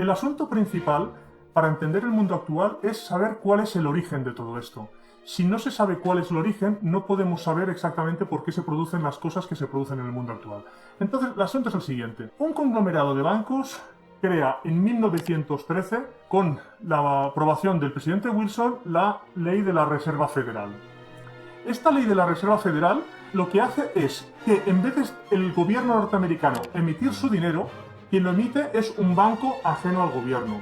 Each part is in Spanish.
El asunto principal para entender el mundo actual es saber cuál es el origen de todo esto. Si no se sabe cuál es el origen, no podemos saber exactamente por qué se producen las cosas que se producen en el mundo actual. Entonces, el asunto es el siguiente. Un conglomerado de bancos crea en 1913, con la aprobación del presidente Wilson, la Ley de la Reserva Federal. Esta Ley de la Reserva Federal lo que hace es que, en vez de el gobierno norteamericano emitir su dinero, quien lo emite es un banco ajeno al gobierno.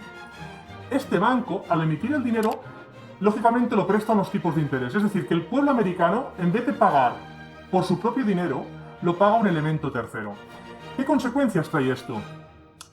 Este banco, al emitir el dinero, lógicamente lo presta a unos tipos de interés. Es decir, que el pueblo americano, en vez de pagar por su propio dinero, lo paga un elemento tercero. ¿Qué consecuencias trae esto?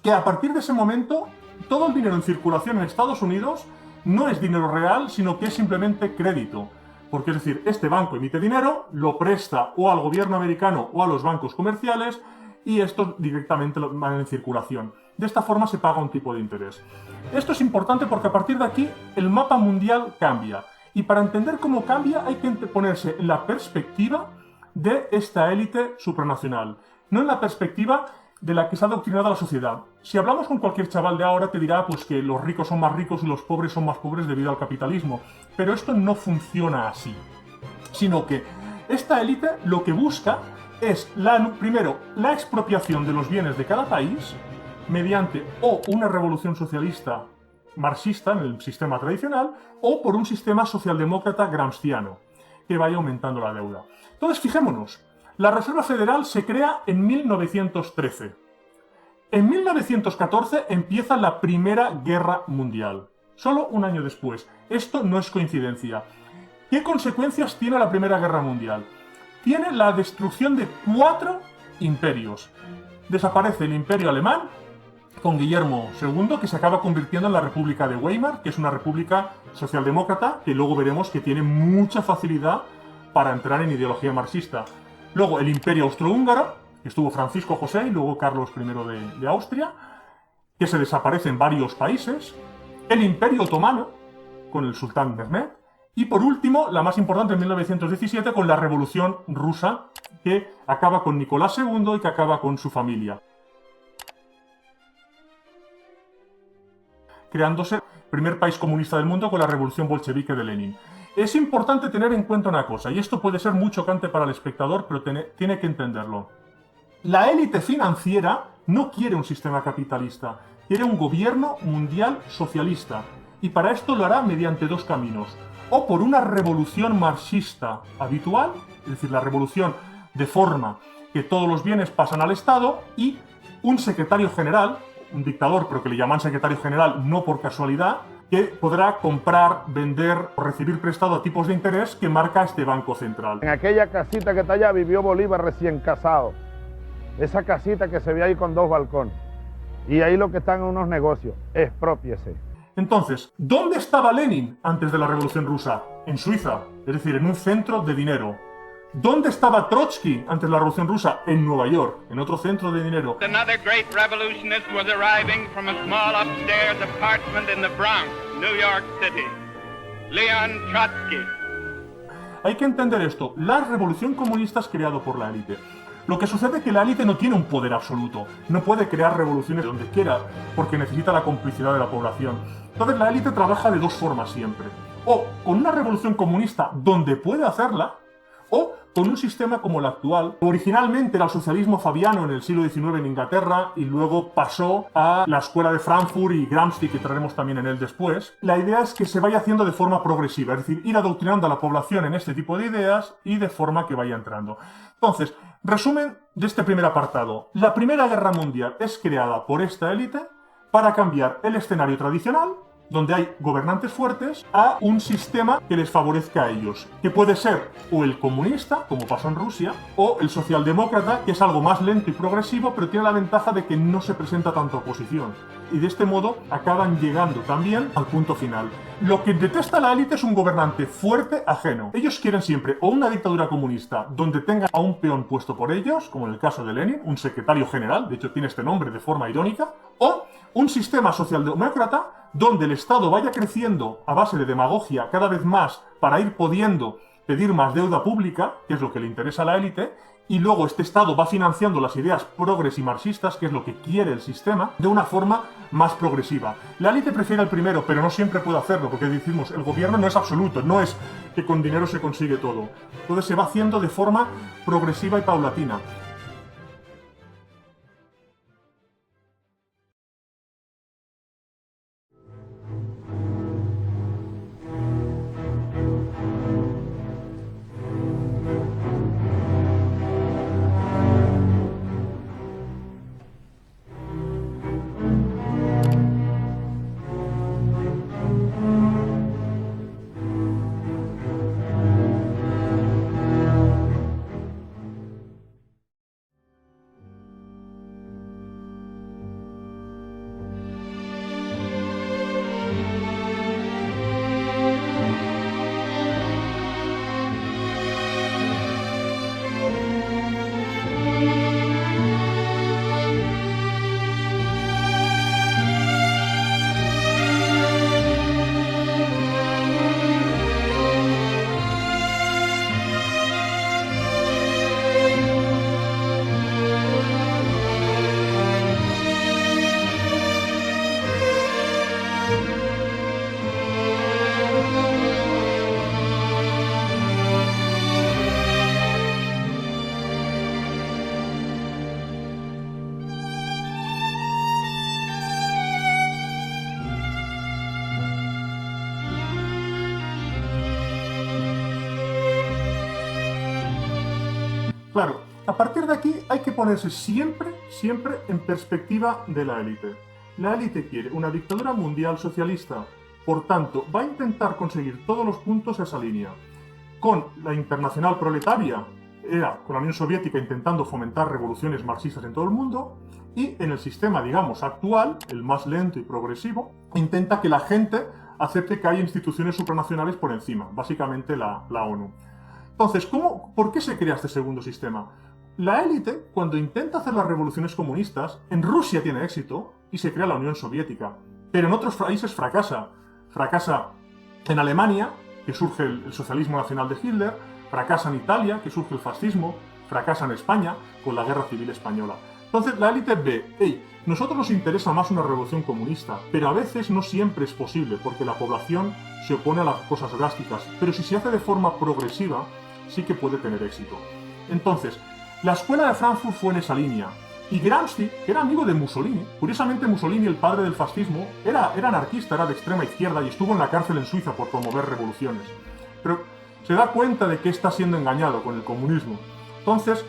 Que a partir de ese momento, todo el dinero en circulación en Estados Unidos no es dinero real, sino que es simplemente crédito. Porque es decir, este banco emite dinero, lo presta o al gobierno americano o a los bancos comerciales, y estos directamente van en circulación. De esta forma se paga un tipo de interés. Esto es importante porque a partir de aquí el mapa mundial cambia. Y para entender cómo cambia hay que ponerse en la perspectiva de esta élite supranacional, no en la perspectiva de la que se ha adoctrinado a la sociedad. Si hablamos con cualquier chaval de ahora te dirá pues, que los ricos son más ricos y los pobres son más pobres debido al capitalismo. Pero esto no funciona así. Sino que esta élite lo que busca es, primero, la expropiación de los bienes de cada país mediante o una revolución socialista marxista en el sistema tradicional o por un sistema socialdemócrata gramsciano que vaya aumentando la deuda. Entonces, fijémonos, la Reserva Federal se crea en 1913. En 1914 empieza la Primera Guerra Mundial, solo un año después. Esto no es coincidencia. ¿Qué consecuencias tiene la Primera Guerra Mundial? Tiene la destrucción de 4 imperios. Desaparece el Imperio Alemán con Guillermo II, que se acaba convirtiendo en la República de Weimar, que es una república socialdemócrata, que luego veremos que tiene mucha facilidad para entrar en ideología marxista. Luego el Imperio Austrohúngaro, que estuvo Francisco José y luego Carlos I de Austria, que se desaparece en varios países. El Imperio Otomano, con el sultán Mehmed. Y por último, la más importante en 1917, con la Revolución Rusa, que acaba con Nicolás II y que acaba con su familia, creándose el primer país comunista del mundo con la Revolución Bolchevique de Lenin. Es importante tener en cuenta una cosa, y esto puede ser muy chocante para el espectador, pero tiene que entenderlo. La élite financiera no quiere un sistema capitalista, quiere un gobierno mundial socialista, y para esto lo hará mediante 2 caminos. O por una revolución marxista habitual, es decir, la revolución de forma que todos los bienes pasan al Estado, y un secretario general, un dictador, pero que le llaman secretario general no por casualidad, que podrá comprar, vender o recibir prestado a tipos de interés que marca este Banco Central. En aquella casita que está allá vivió Bolívar recién casado. Esa casita que se ve ahí con 2 balcones. Y ahí lo que están en unos negocios. Exprópiese. Entonces, ¿dónde estaba Lenin antes de la Revolución Rusa? En Suiza, es decir, en un centro de dinero. ¿Dónde estaba Trotsky antes de la Revolución Rusa? En Nueva York, en otro centro de dinero. Another great revolutionist was arriving from a small upstairs apartment in the Bronx, New York City. Leon Trotsky. Hay que entender esto. La revolución comunista es creada por la élite. Lo que sucede es que la élite no tiene un poder absoluto. No puede crear revoluciones donde quiera, porque necesita la complicidad de la población. Entonces la élite trabaja de 2 formas siempre. O con una revolución comunista donde puede hacerla, o con un sistema como el actual. Originalmente era el socialismo fabiano en el siglo XIX en Inglaterra y luego pasó a la escuela de Frankfurt y Gramsci, que traeremos también en él después. La idea es que se vaya haciendo de forma progresiva, es decir, ir adoctrinando a la población en este tipo de ideas y de forma que vaya entrando. Entonces, resumen de este primer apartado. La Primera Guerra Mundial es creada por esta élite para cambiar el escenario tradicional, donde hay gobernantes fuertes, a un sistema que les favorezca a ellos, que puede ser o el comunista, como pasó en Rusia, o el socialdemócrata, que es algo más lento y progresivo, pero tiene la ventaja de que no se presenta tanta oposición. Y de este modo acaban llegando también al punto final. Lo que detesta la élite es un gobernante fuerte ajeno. Ellos quieren siempre o una dictadura comunista donde tengan a un peón puesto por ellos, como en el caso de Lenin, un secretario general, de hecho tiene este nombre de forma irónica, o un sistema socialdemócrata donde el Estado vaya creciendo a base de demagogia cada vez más para ir pudiendo pedir más deuda pública, que es lo que le interesa a la élite, y luego este Estado va financiando las ideas progres y marxistas, que es lo que quiere el sistema, de una forma más progresiva. La élite prefiere el primero, pero no siempre puede hacerlo, porque decimos, el gobierno no es absoluto, no es que con dinero se consigue todo. Entonces se va haciendo de forma progresiva y paulatina. Claro, a partir de aquí hay que ponerse siempre en perspectiva de la élite. La élite quiere una dictadura mundial socialista, por tanto, va a intentar conseguir todos los puntos a esa línea. Con la internacional proletaria, era con la Unión Soviética intentando fomentar revoluciones marxistas en todo el mundo, y en el sistema, digamos, actual, el más lento y progresivo, intenta que la gente acepte que hay instituciones supranacionales por encima, básicamente la ONU. Entonces, ¿por qué se crea este segundo sistema? La élite, cuando intenta hacer las revoluciones comunistas, en Rusia tiene éxito y se crea la Unión Soviética, pero en otros países fracasa. Fracasa en Alemania, que surge el socialismo nacional de Hitler, fracasa en Italia, que surge el fascismo, fracasa en España, con la Guerra Civil Española. Entonces la élite ve, nosotros nos interesa más una revolución comunista, pero a veces no siempre es posible, porque la población se opone a las cosas drásticas, pero si se hace de forma progresiva, sí que puede tener éxito. Entonces, la escuela de Frankfurt fue en esa línea, y Gramsci, que era amigo de Mussolini, curiosamente Mussolini, el padre del fascismo, era anarquista, era de extrema izquierda y estuvo en la cárcel en Suiza por promover revoluciones. Pero se da cuenta de que está siendo engañado con el comunismo. Entonces,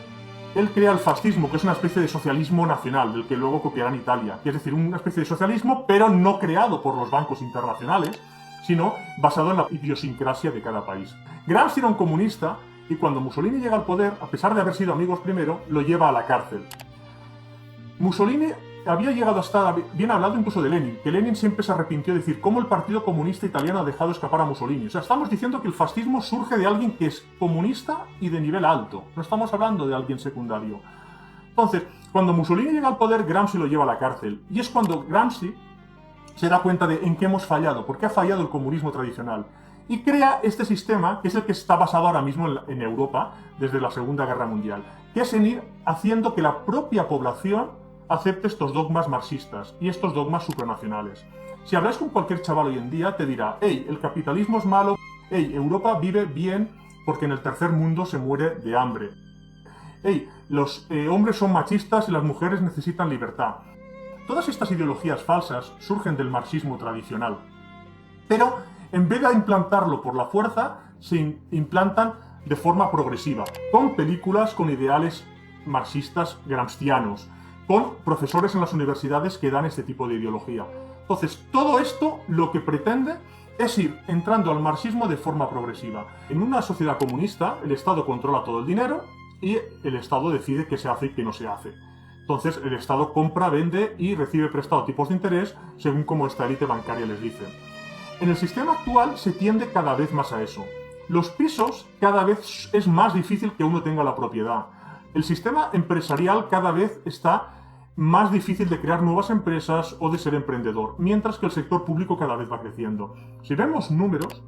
él crea el fascismo, que es una especie de socialismo nacional, del que luego copiará en Italia. Es decir, una especie de socialismo, pero no creado por los bancos internacionales, sino basado en la idiosincrasia de cada país. Gramsci era un comunista, y cuando Mussolini llega al poder, a pesar de haber sido amigos primero, lo lleva a la cárcel. Mussolini había llegado a estar bien hablado incluso de Lenin, que Lenin siempre se arrepintió de decir cómo el Partido Comunista Italiano ha dejado escapar a Mussolini. O sea, estamos diciendo que el fascismo surge de alguien que es comunista y de nivel alto. No estamos hablando de alguien secundario. Entonces, cuando Mussolini llega al poder, Gramsci lo lleva a la cárcel. Y es cuando Gramsci se da cuenta de en qué hemos fallado, por qué ha fallado el comunismo tradicional. Y crea este sistema, que es el que está basado ahora mismo en Europa, desde la Segunda Guerra Mundial, que es en ir haciendo que la propia población acepte estos dogmas marxistas y estos dogmas supranacionales. Si habláis con cualquier chaval hoy en día, te dirá, el capitalismo es malo, Europa vive bien porque en el tercer mundo se muere de hambre. Los hombres son machistas y las mujeres necesitan libertad. Todas estas ideologías falsas surgen del marxismo tradicional. Pero en vez de implantarlo por la fuerza, se implantan de forma progresiva, con películas con ideales marxistas gramscianos, con profesores en las universidades que dan este tipo de ideología. Entonces, todo esto lo que pretende es ir entrando al marxismo de forma progresiva. En una sociedad comunista, el Estado controla todo el dinero y el Estado decide qué se hace y qué no se hace. Entonces, el Estado compra, vende y recibe prestado tipos de interés según como esta élite bancaria les dice. En el sistema actual se tiende cada vez más a eso. Los pisos cada vez es más difícil que uno tenga la propiedad. El sistema empresarial cada vez está más difícil de crear nuevas empresas o de ser emprendedor, mientras que el sector público cada vez va creciendo. Si vemos números,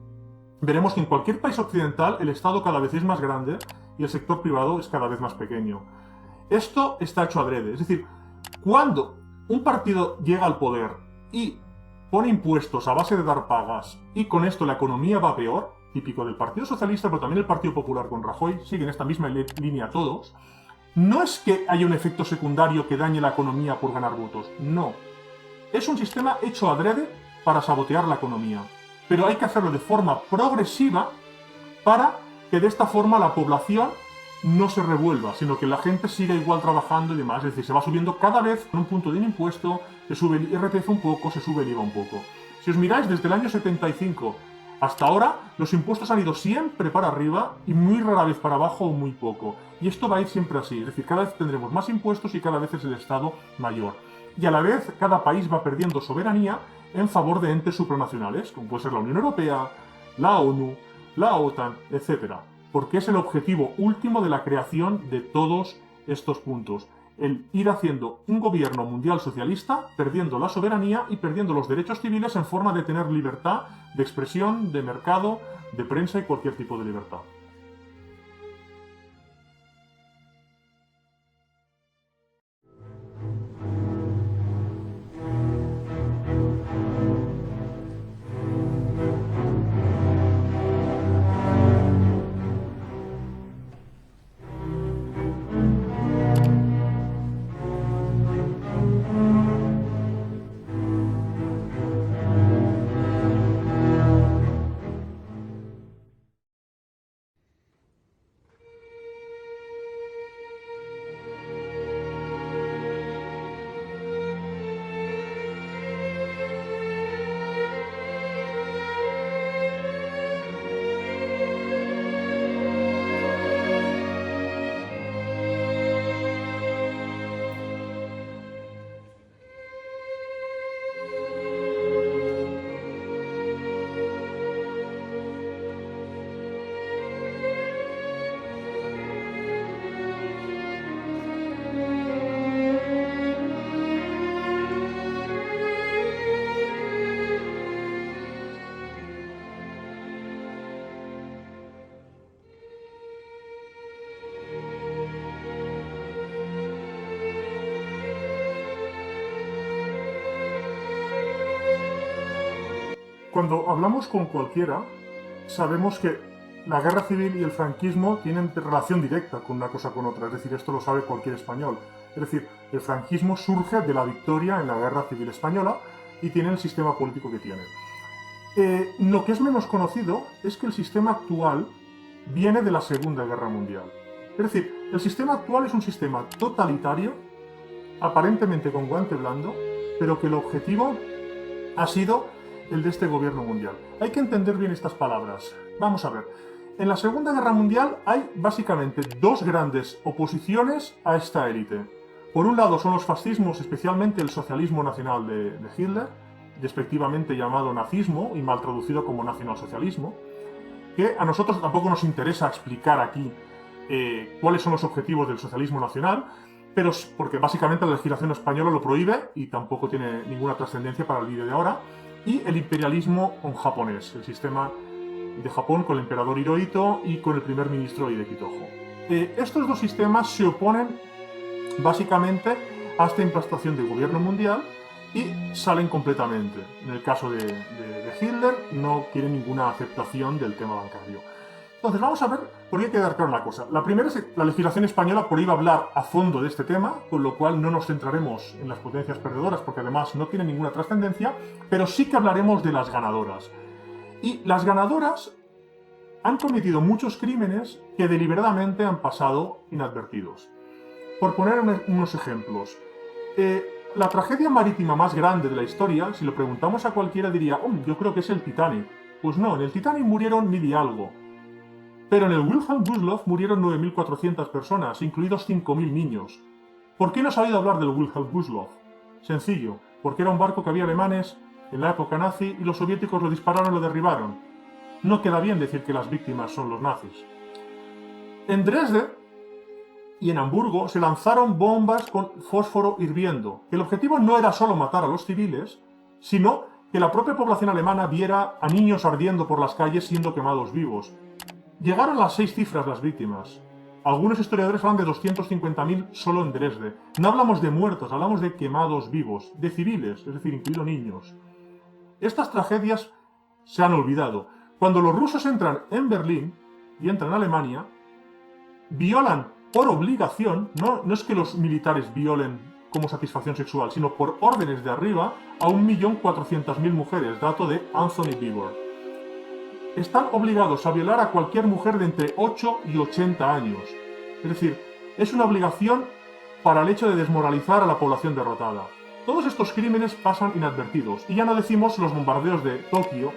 veremos que en cualquier país occidental el Estado cada vez es más grande y el sector privado es cada vez más pequeño. Esto está hecho adrede, es decir, cuando un partido llega al poder y pone impuestos a base de dar pagas y con esto la economía va peor, típico del Partido Socialista, pero también el Partido Popular con Rajoy, siguen esta misma línea todos, no es que haya un efecto secundario que dañe la economía por ganar votos, no. Es un sistema hecho adrede para sabotear la economía, pero hay que hacerlo de forma progresiva para que de esta forma la población no se revuelva, sino que la gente siga igual trabajando y demás. Es decir, se va subiendo cada vez en un punto de un impuesto, se sube el IRPF un poco, se sube el IVA un poco. Si os miráis desde el año 75 hasta ahora, los impuestos han ido siempre para arriba y muy rara vez para abajo o muy poco. Y esto va a ir siempre así, es decir, cada vez tendremos más impuestos y cada vez es el Estado mayor. Y a la vez, cada país va perdiendo soberanía en favor de entes supranacionales, como puede ser la Unión Europea, la ONU, la OTAN, etc. Porque es el objetivo último de la creación de todos estos puntos. El ir haciendo un gobierno mundial socialista, perdiendo la soberanía y perdiendo los derechos civiles en forma de tener libertad de expresión, de mercado, de prensa y cualquier tipo de libertad. Cuando hablamos con cualquiera, sabemos que la guerra civil y el franquismo tienen relación directa con una cosa con otra, es decir, esto lo sabe cualquier español. Es decir, el franquismo surge de la victoria en la guerra civil española y tiene el sistema político que tiene. Lo que es menos conocido es que el sistema actual viene de la Segunda Guerra Mundial. Es decir, el sistema actual es un sistema totalitario, aparentemente con guante blando, pero que el objetivo ha sido el de este gobierno mundial. Hay que entender bien estas palabras. Vamos a ver. En la Segunda Guerra Mundial hay básicamente dos grandes oposiciones a esta élite. Por un lado son los fascismos, especialmente el socialismo nacional de Hitler, despectivamente llamado nazismo y mal traducido como nacionalsocialismo, que a nosotros tampoco nos interesa explicar aquí cuáles son los objetivos del socialismo nacional, pero porque básicamente la legislación española lo prohíbe y tampoco tiene ninguna trascendencia para el vídeo de ahora, y el imperialismo japonés, el sistema de Japón con el emperador Hirohito y con el primer ministro Hideki Tojo. Estos dos sistemas se oponen básicamente a esta implantación del gobierno mundial y salen completamente. En el caso de Hitler no quiere ninguna aceptación del tema bancario. Entonces vamos a ver por qué hay que dar claro una cosa. La primera es que la legislación española prohíbe hablar a fondo de este tema, con lo cual no nos centraremos en las potencias perdedoras porque además no tiene ninguna trascendencia, pero sí que hablaremos de las ganadoras. Y las ganadoras han cometido muchos crímenes que deliberadamente han pasado inadvertidos. Por poner unos ejemplos, la tragedia marítima más grande de la historia, si lo preguntamos a cualquiera diría, yo creo que es el Titanic. Pues no, en el Titanic murieron 1000 y algo. Pero en el Wilhelm Gustloff murieron 9.400 personas, incluidos 5.000 niños. ¿Por qué no se ha oído hablar del Wilhelm Gustloff? Sencillo, porque era un barco que había alemanes en la época nazi y los soviéticos lo dispararon y lo derribaron. No queda bien decir que las víctimas son los nazis. En Dresde y en Hamburgo se lanzaron bombas con fósforo hirviendo. El objetivo no era solo matar a los civiles, sino que la propia población alemana viera a niños ardiendo por las calles siendo quemados vivos. Llegaron a las 6 cifras las víctimas. Algunos historiadores hablan de 250.000 solo en Dresde. No hablamos de muertos, hablamos de quemados vivos, de civiles, es decir, incluidos niños. Estas tragedias se han olvidado. Cuando los rusos entran en Berlín y entran en Alemania, violan por obligación, no es que los militares violen como satisfacción sexual, sino por órdenes de arriba, a 1.400.000 mujeres, dato de Anthony Beevor. Están obligados a violar a cualquier mujer de entre 8 y 80 años. Es decir, es una obligación para el hecho de desmoralizar a la población derrotada. Todos estos crímenes pasan inadvertidos, y ya no decimos los bombardeos de Tokio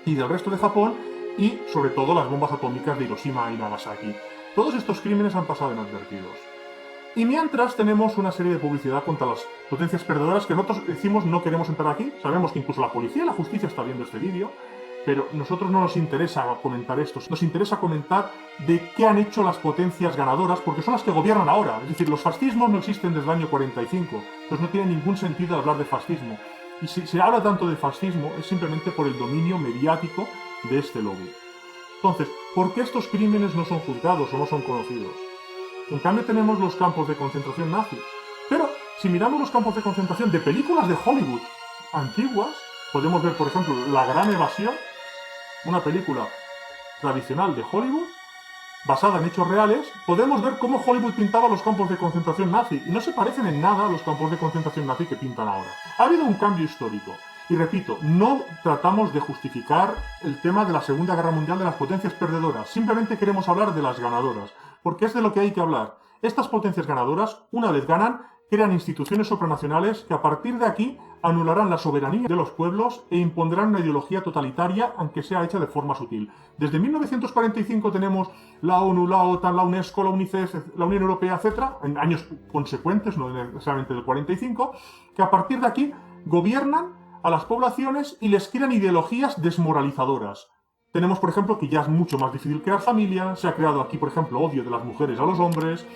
y del resto de Japón, y sobre todo las bombas atómicas de Hiroshima y Nagasaki. Todos estos crímenes han pasado inadvertidos. Y mientras tenemos una serie de publicidad contra las potencias perdedoras que nosotros decimos no queremos entrar aquí. Sabemos que incluso la policía y la justicia está viendo este vídeo, pero a nosotros no nos interesa comentar esto. Nos interesa comentar de qué han hecho las potencias ganadoras, porque son las que gobiernan ahora. Es decir, los fascismos no existen desde el año 45, entonces no tiene ningún sentido hablar de fascismo. Y si se habla tanto de fascismo es simplemente por el dominio mediático de este lobby. Entonces, ¿por qué estos crímenes no son juzgados o no son conocidos? En cambio tenemos los campos de concentración nazi. Pero si miramos los campos de concentración de películas de Hollywood antiguas, podemos ver, por ejemplo, La Gran Evasión, una película tradicional de Hollywood, basada en hechos reales. Podemos ver cómo Hollywood pintaba los campos de concentración nazi, y no se parecen en nada a los campos de concentración nazi que pintan ahora. Ha habido un cambio histórico. Y repito, no tratamos de justificar el tema de la Segunda Guerra Mundial de las potencias perdedoras, simplemente queremos hablar de las ganadoras, porque es de lo que hay que hablar. Estas potencias ganadoras, una vez ganan, crean instituciones supranacionales que a partir de aquí anularán la soberanía de los pueblos e impondrán una ideología totalitaria, aunque sea hecha de forma sutil. Desde 1945 tenemos la ONU, la OTAN, la UNESCO, la UNICEF, la Unión Europea, etc., en años consecuentes, no necesariamente del 45, que a partir de aquí gobiernan a las poblaciones y les crean ideologías desmoralizadoras. Tenemos, por ejemplo, que ya es mucho más difícil crear familia, se ha creado aquí, por ejemplo, odio de las mujeres a los hombres,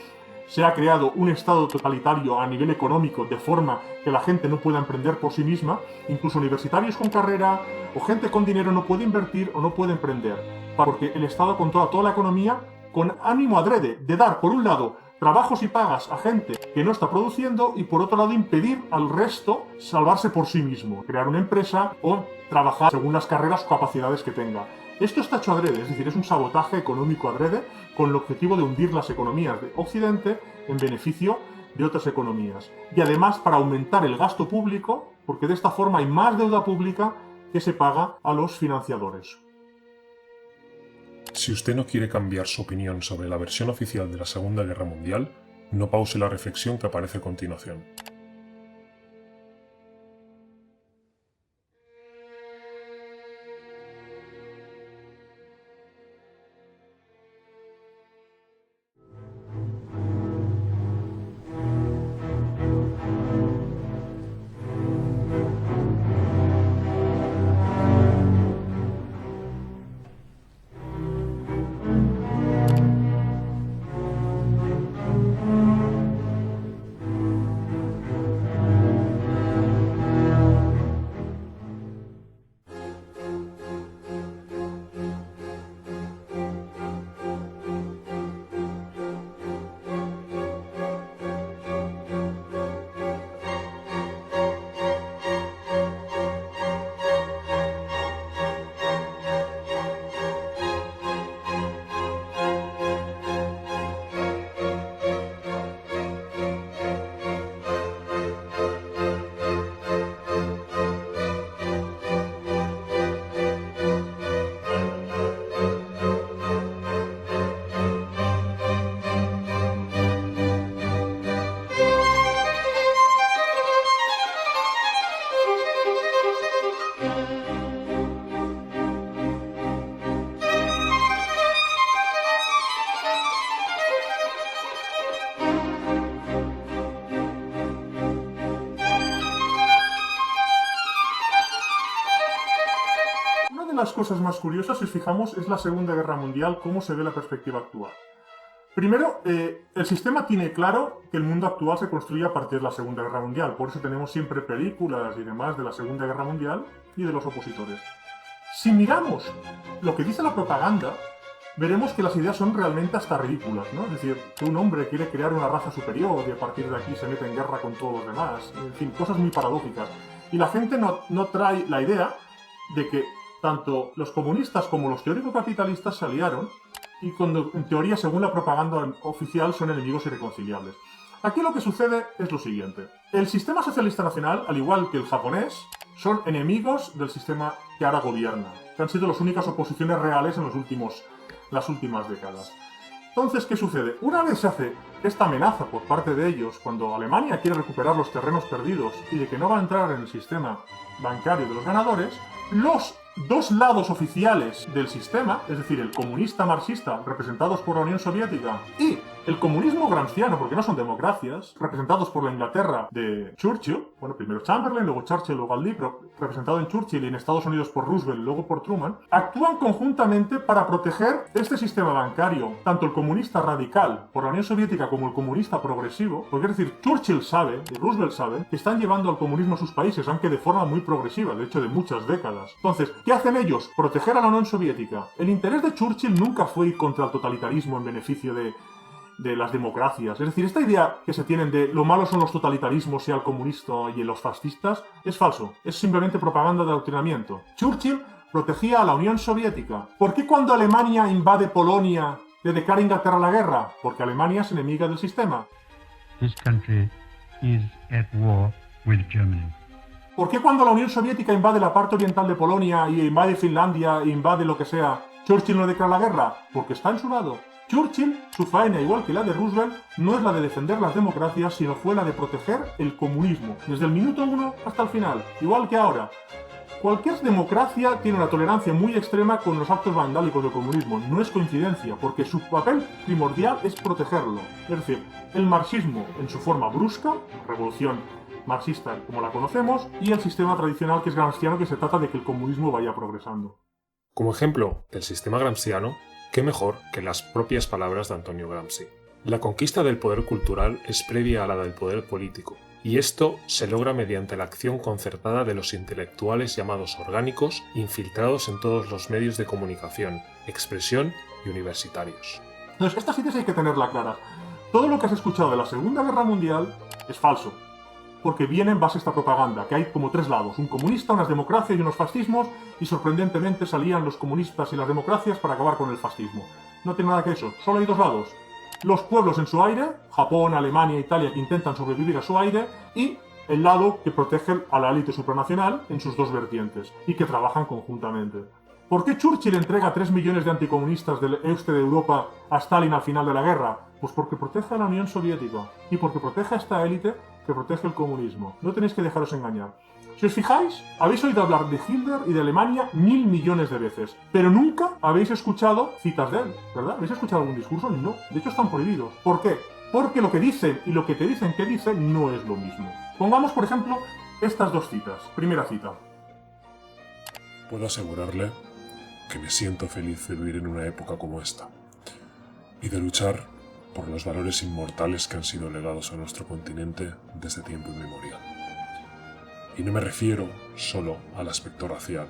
se ha creado un estado totalitario a nivel económico de forma que la gente no pueda emprender por sí misma, incluso universitarios con carrera o gente con dinero no puede invertir o no puede emprender, porque el Estado controla toda la economía con ánimo adrede de dar, por un lado, trabajos y pagas a gente que no está produciendo y por otro lado impedir al resto salvarse por sí mismo, crear una empresa o trabajar según las carreras o capacidades que tenga. Esto está hecho adrede, es decir, es un sabotaje económico adrede con el objetivo de hundir las economías de Occidente en beneficio de otras economías. Y además para aumentar el gasto público, porque de esta forma hay más deuda pública que se paga a los financiadores. Si usted no quiere cambiar su opinión sobre la versión oficial de la Segunda Guerra Mundial, no pause la reflexión que aparece a continuación. Las cosas más curiosas, si os fijamos, es la Segunda Guerra Mundial, cómo se ve la perspectiva actual. Primero, el sistema tiene claro que el mundo actual se construye a partir de la Segunda Guerra Mundial. Por eso tenemos siempre películas y demás de la Segunda Guerra Mundial y de los opositores. Si miramos lo que dice la propaganda, veremos que las ideas son realmente hasta ridículas, ¿no? Es decir, que un hombre quiere crear una raza superior y a partir de aquí se mete en guerra con todos los demás. En fin, cosas muy paradójicas. Y la gente no trae la idea de que tanto los comunistas como los teóricos capitalistas se aliaron y cuando, en teoría, según la propaganda oficial, son enemigos irreconciliables. Aquí lo que sucede es lo siguiente. El sistema socialista nacional, al igual que el japonés, son enemigos del sistema que ahora gobierna, que han sido las únicas oposiciones reales en las últimas décadas. Entonces, ¿qué sucede? Una vez se hace esta amenaza por parte de ellos, cuando Alemania quiere recuperar los terrenos perdidos y de que no va a entrar en el sistema bancario de los ganadores, los dos lados oficiales del sistema, es decir, el comunista marxista, representados por la Unión Soviética, y el comunismo gramsciano, porque no son democracias, representados por la Inglaterra de Churchill, bueno, primero Chamberlain, luego Churchill, luego Attlee, pero representado en Churchill y en Estados Unidos por Roosevelt, luego por Truman, actúan conjuntamente para proteger este sistema bancario, tanto el comunista radical por la Unión Soviética como el comunista progresivo, porque es decir, Churchill sabe, y Roosevelt sabe, que están llevando al comunismo a sus países, aunque de forma muy progresiva, de hecho de muchas décadas. Entonces, ¿qué hacen ellos? Proteger a la Unión Soviética. El interés de Churchill nunca fue ir contra el totalitarismo en beneficio de las democracias. Es decir, esta idea que se tienen de lo malo son los totalitarismos, sea el comunista y los fascistas, es falso. Es simplemente propaganda de adoctrinamiento. Churchill protegía a la Unión Soviética. ¿Por qué cuando Alemania invade Polonia le declara Inglaterra la guerra? Porque Alemania es enemiga del sistema. This country is at war with Germany. ¿Por qué cuando la Unión Soviética invade la parte oriental de Polonia y invade Finlandia e invade lo que sea, Churchill no declara la guerra? Porque está en su lado. Churchill, su faena, igual que la de Roosevelt, no es la de defender las democracias, sino fue la de proteger el comunismo, desde el minuto 1 hasta el final, igual que ahora. Cualquier democracia tiene una tolerancia muy extrema con los actos vandálicos del comunismo. No es coincidencia, porque su papel primordial es protegerlo. Es decir, el marxismo en su forma brusca, revolución marxista como la conocemos, y el sistema tradicional que es gramsciano, que se trata de que el comunismo vaya progresando. Como ejemplo del sistema gramsciano, ¿qué mejor que las propias palabras de Antonio Gramsci? La conquista del poder cultural es previa a la del poder político, y esto se logra mediante la acción concertada de los intelectuales llamados orgánicos, infiltrados en todos los medios de comunicación, expresión y universitarios. Entonces, estas ideas hay que tenerlas claras. Todo lo que has escuchado de la Segunda Guerra Mundial es falso, porque viene en base a esta propaganda, que hay como tres lados, un comunista, unas democracias y unos fascismos, y sorprendentemente salían los comunistas y las democracias para acabar con el fascismo. No tiene nada que eso, solo hay dos lados. Los pueblos en su aire, Japón, Alemania, Italia, que intentan sobrevivir a su aire, y el lado que protege a la élite supranacional en sus dos vertientes, y que trabajan conjuntamente. ¿Por qué Churchill entrega 3 millones de anticomunistas del este de Europa a Stalin al final de la guerra? Pues porque protege a la Unión Soviética, y porque protege a esta élite que protege el comunismo. No tenéis que dejaros engañar. Si os fijáis, habéis oído hablar de Hitler y de Alemania 1000 millones de veces, pero nunca habéis escuchado citas de él, ¿verdad? ¿Habéis escuchado algún discurso? No. De hecho, están prohibidos. ¿Por qué? Porque lo que dicen y lo que te dicen que dicen no es lo mismo. Pongamos, por ejemplo, estas dos citas. Primera cita. Puedo asegurarle que me siento feliz de vivir en una época como esta y de luchar por los valores inmortales que han sido legados a nuestro continente desde tiempo inmemorial. Y no me refiero solo al aspecto racial,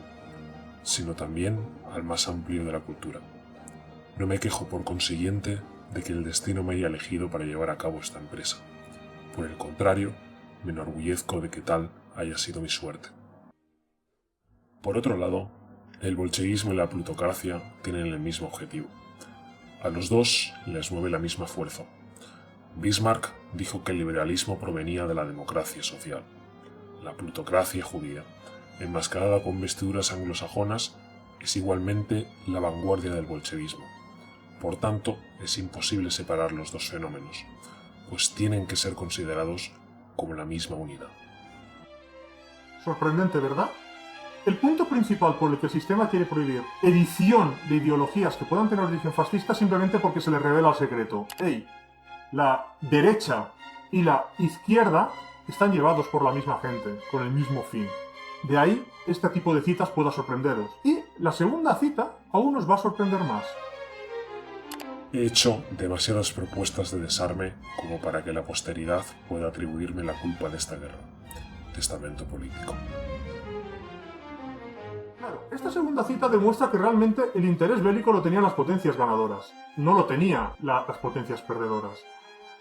sino también al más amplio de la cultura. No me quejo por consiguiente de que el destino me haya elegido para llevar a cabo esta empresa. Por el contrario, me enorgullezco de que tal haya sido mi suerte. Por otro lado, el bolchevismo y la plutocracia tienen el mismo objetivo. A los dos les mueve la misma fuerza. Bismarck dijo que el liberalismo provenía de la democracia social. La plutocracia judía, enmascarada con vestiduras anglosajonas, es igualmente la vanguardia del bolchevismo. Por tanto, es imposible separar los dos fenómenos, pues tienen que ser considerados como la misma unidad. Sorprendente, ¿verdad? El punto principal por el que el sistema quiere prohibir edición de ideologías que puedan tener origen fascista es simplemente porque se le revela el secreto. ¡Ey! La derecha y la izquierda están llevados por la misma gente, con el mismo fin. De ahí, este tipo de citas pueda sorprenderos. Y la segunda cita aún nos va a sorprender más. He hecho demasiadas propuestas de desarme como para que la posteridad pueda atribuirme la culpa de esta guerra. Testamento político. Claro, esta segunda cita demuestra que realmente el interés bélico lo tenían las potencias ganadoras, no lo tenían las potencias perdedoras.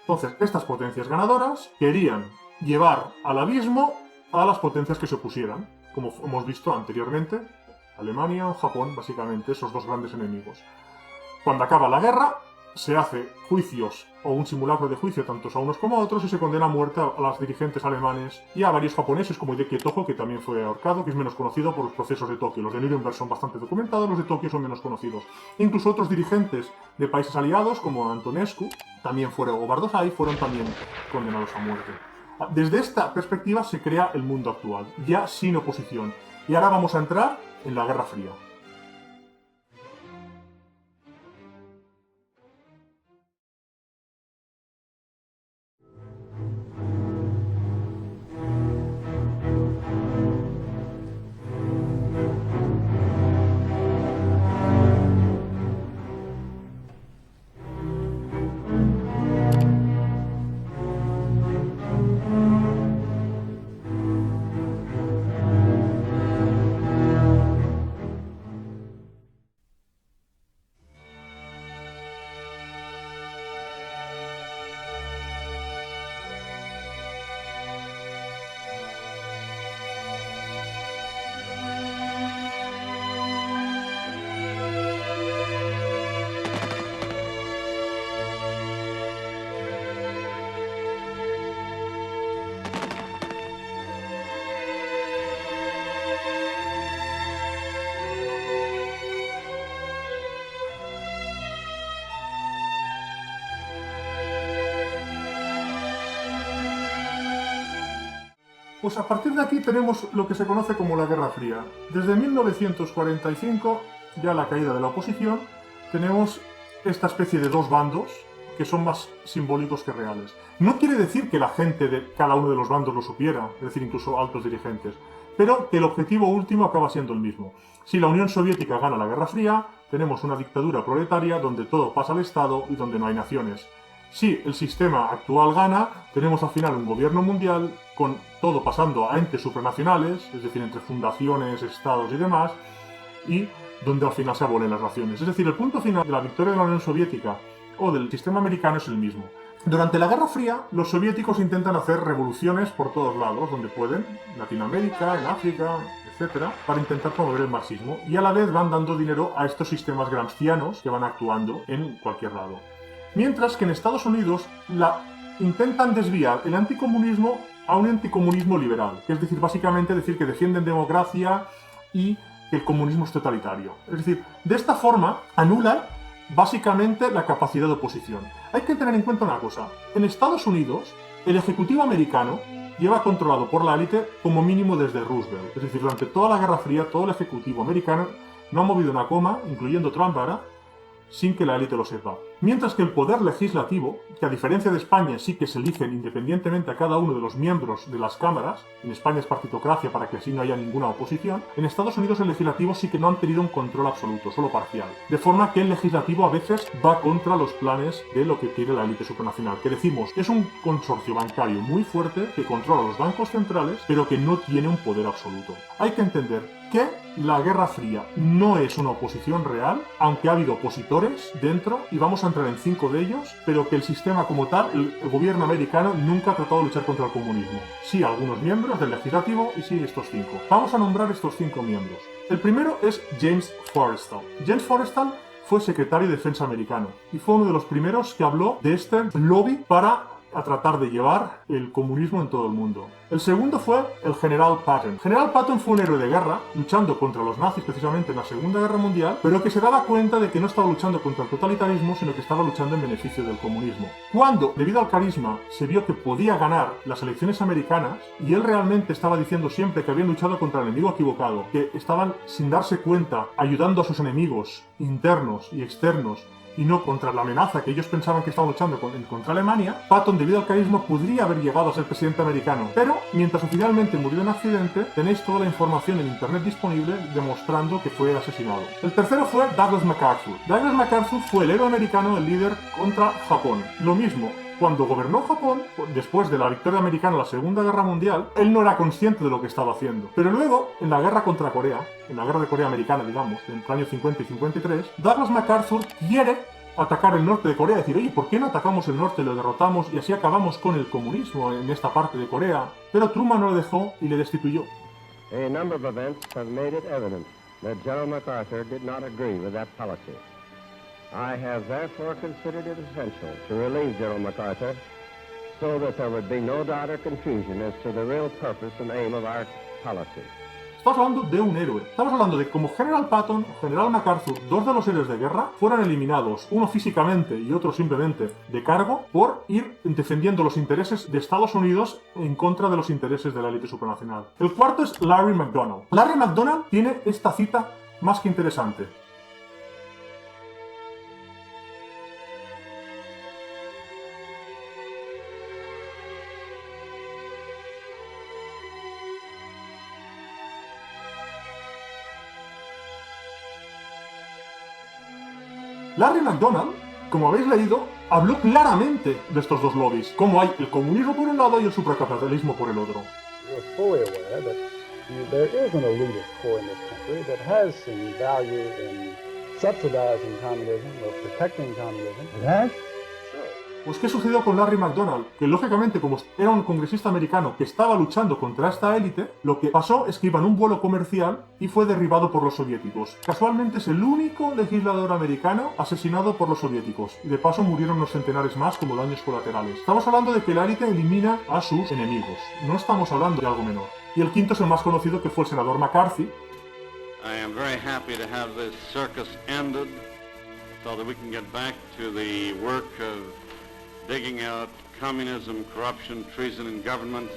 Entonces, estas potencias ganadoras querían llevar al abismo a las potencias que se opusieran, como hemos visto anteriormente, Alemania o Japón, básicamente, esos dos grandes enemigos. Cuando acaba la guerra, se hace juicios o un simulacro de juicio tanto a unos como a otros y se condena a muerte a los dirigentes alemanes y a varios japoneses como Hideki Tojo, que también fue ahorcado, que es menos conocido por los procesos de Tokio. Los de Nuremberg son bastante documentados, los de Tokio son menos conocidos. Incluso otros dirigentes de países aliados como Antonescu también fueron, o Bardoshai, fueron también condenados a muerte. Desde esta perspectiva se crea el mundo actual, ya sin oposición. Y ahora vamos a entrar en la Guerra Fría. Pues a partir de aquí tenemos lo que se conoce como la Guerra Fría. Desde 1945, ya la caída de la oposición, tenemos esta especie de dos bandos que son más simbólicos que reales. No quiere decir que la gente de cada uno de los bandos lo supiera, es decir, incluso altos dirigentes, pero que el objetivo último acaba siendo el mismo. Si la Unión Soviética gana la Guerra Fría, tenemos una dictadura proletaria donde todo pasa al Estado y donde no hay naciones. Si el sistema actual gana, tenemos al final un gobierno mundial con todo pasando a entes supranacionales, es decir, entre fundaciones, estados y demás, y donde al final se abolen las naciones. Es decir, el punto final de la victoria de la Unión Soviética o del sistema americano es el mismo. Durante la Guerra Fría, los soviéticos intentan hacer revoluciones por todos lados, donde pueden, en Latinoamérica, en África, etc., para intentar promover el marxismo, y a la vez van dando dinero a estos sistemas gramscianos que van actuando en cualquier lado. Mientras que en Estados Unidos intentan desviar el anticomunismo a un anticomunismo liberal, es decir, básicamente decir que defienden democracia y que el comunismo es totalitario. Es decir, de esta forma anulan básicamente la capacidad de oposición. Hay que tener en cuenta una cosa, en Estados Unidos el ejecutivo americano lleva controlado por la élite como mínimo desde Roosevelt, es decir, durante toda la Guerra Fría todo el ejecutivo americano no ha movido una coma, incluyendo Trump ahora, sin que la élite lo sepa. Mientras que el poder legislativo, que a diferencia de España sí que se eligen independientemente a cada uno de los miembros de las cámaras, en España es partitocracia para que así no haya ninguna oposición, en Estados Unidos el legislativo sí que no han tenido un control absoluto, solo parcial. De forma que el legislativo a veces va contra los planes de lo que quiere la élite supranacional, que decimos es un consorcio bancario muy fuerte que controla los bancos centrales, pero que no tiene un poder absoluto. Hay que entender que la Guerra Fría no es una oposición real, aunque ha habido opositores dentro, y vamos a entrar en 5 de ellos, pero que el sistema como tal, el gobierno americano, nunca ha tratado de luchar contra el comunismo. Sí, algunos miembros del legislativo y sí estos 5. Vamos a nombrar estos 5 miembros. El primero es James Forrestal. James Forrestal fue secretario de Defensa americano y fue uno de los primeros que habló de este lobby para tratar de llevar el comunismo en todo el mundo. El segundo fue el general Patton. General Patton fue un héroe de guerra, luchando contra los nazis precisamente en la Segunda Guerra Mundial, pero que se daba cuenta de que no estaba luchando contra el totalitarismo, sino que estaba luchando en beneficio del comunismo. Cuando, debido al carisma, se vio que podía ganar las elecciones americanas, y él realmente estaba diciendo siempre que habían luchado contra el enemigo equivocado, que estaban, sin darse cuenta, ayudando a sus enemigos internos y externos, y no contra la amenaza que ellos pensaban que estaban luchando contra Alemania, Patton, debido al carisma, podría haber llegado a ser presidente americano. Pero, mientras oficialmente murió en accidente, tenéis toda la información en internet disponible demostrando que fue asesinado. El tercero fue Douglas MacArthur. Douglas MacArthur fue el héroe americano, el líder contra Japón. Lo mismo, cuando gobernó Japón, después de la victoria americana en la Segunda Guerra Mundial, él no era consciente de lo que estaba haciendo. Pero luego, en la guerra contra Corea, en la guerra de Corea americana, digamos, entre el año 50 y 53, Douglas MacArthur quiere atacar el norte de Corea, decir, oye, ¿por qué no atacamos el norte, lo derrotamos y así acabamos con el comunismo en esta parte de Corea? Pero Truman no le dejó y le destituyó. A number of events have made it evident that General MacArthur did not agree with that policy. I have therefore considered it essential to relieve General MacArthur so that there would be no doubt or confusion as to the real purpose and aim of our policy. Estamos hablando de un héroe. Estamos hablando de que como General Patton o General MacArthur, dos de los héroes de guerra, fueron eliminados, uno físicamente y otro simplemente de cargo, por ir defendiendo los intereses de Estados Unidos en contra de los intereses de la élite supranacional. El cuarto es Larry McDonald. Larry McDonald tiene esta cita más que interesante. Larry McDonald, como habéis leído, habló claramente de estos dos lobbies, como hay el comunismo por un lado y el supracapitalismo por el otro. We're fully aware that there is an elitist core in this country that has seen value in subsidizing communism or protecting communism. It has? Pues ¿qué sucedió con Larry McDonald? Que lógicamente, como era un congresista americano que estaba luchando contra esta élite, lo que pasó es que iba en un vuelo comercial y fue derribado por los soviéticos. Casualmente es el único legislador americano asesinado por los soviéticos. Y de paso murieron unos centenares más como daños colaterales. Estamos hablando de que la élite elimina a sus enemigos. No estamos hablando de algo menor. Y el quinto es el más conocido, que fue el senador McCarthy. I am very happy to have this circus ended so that we can get back to the work of digging out communism, corruption, treason in government.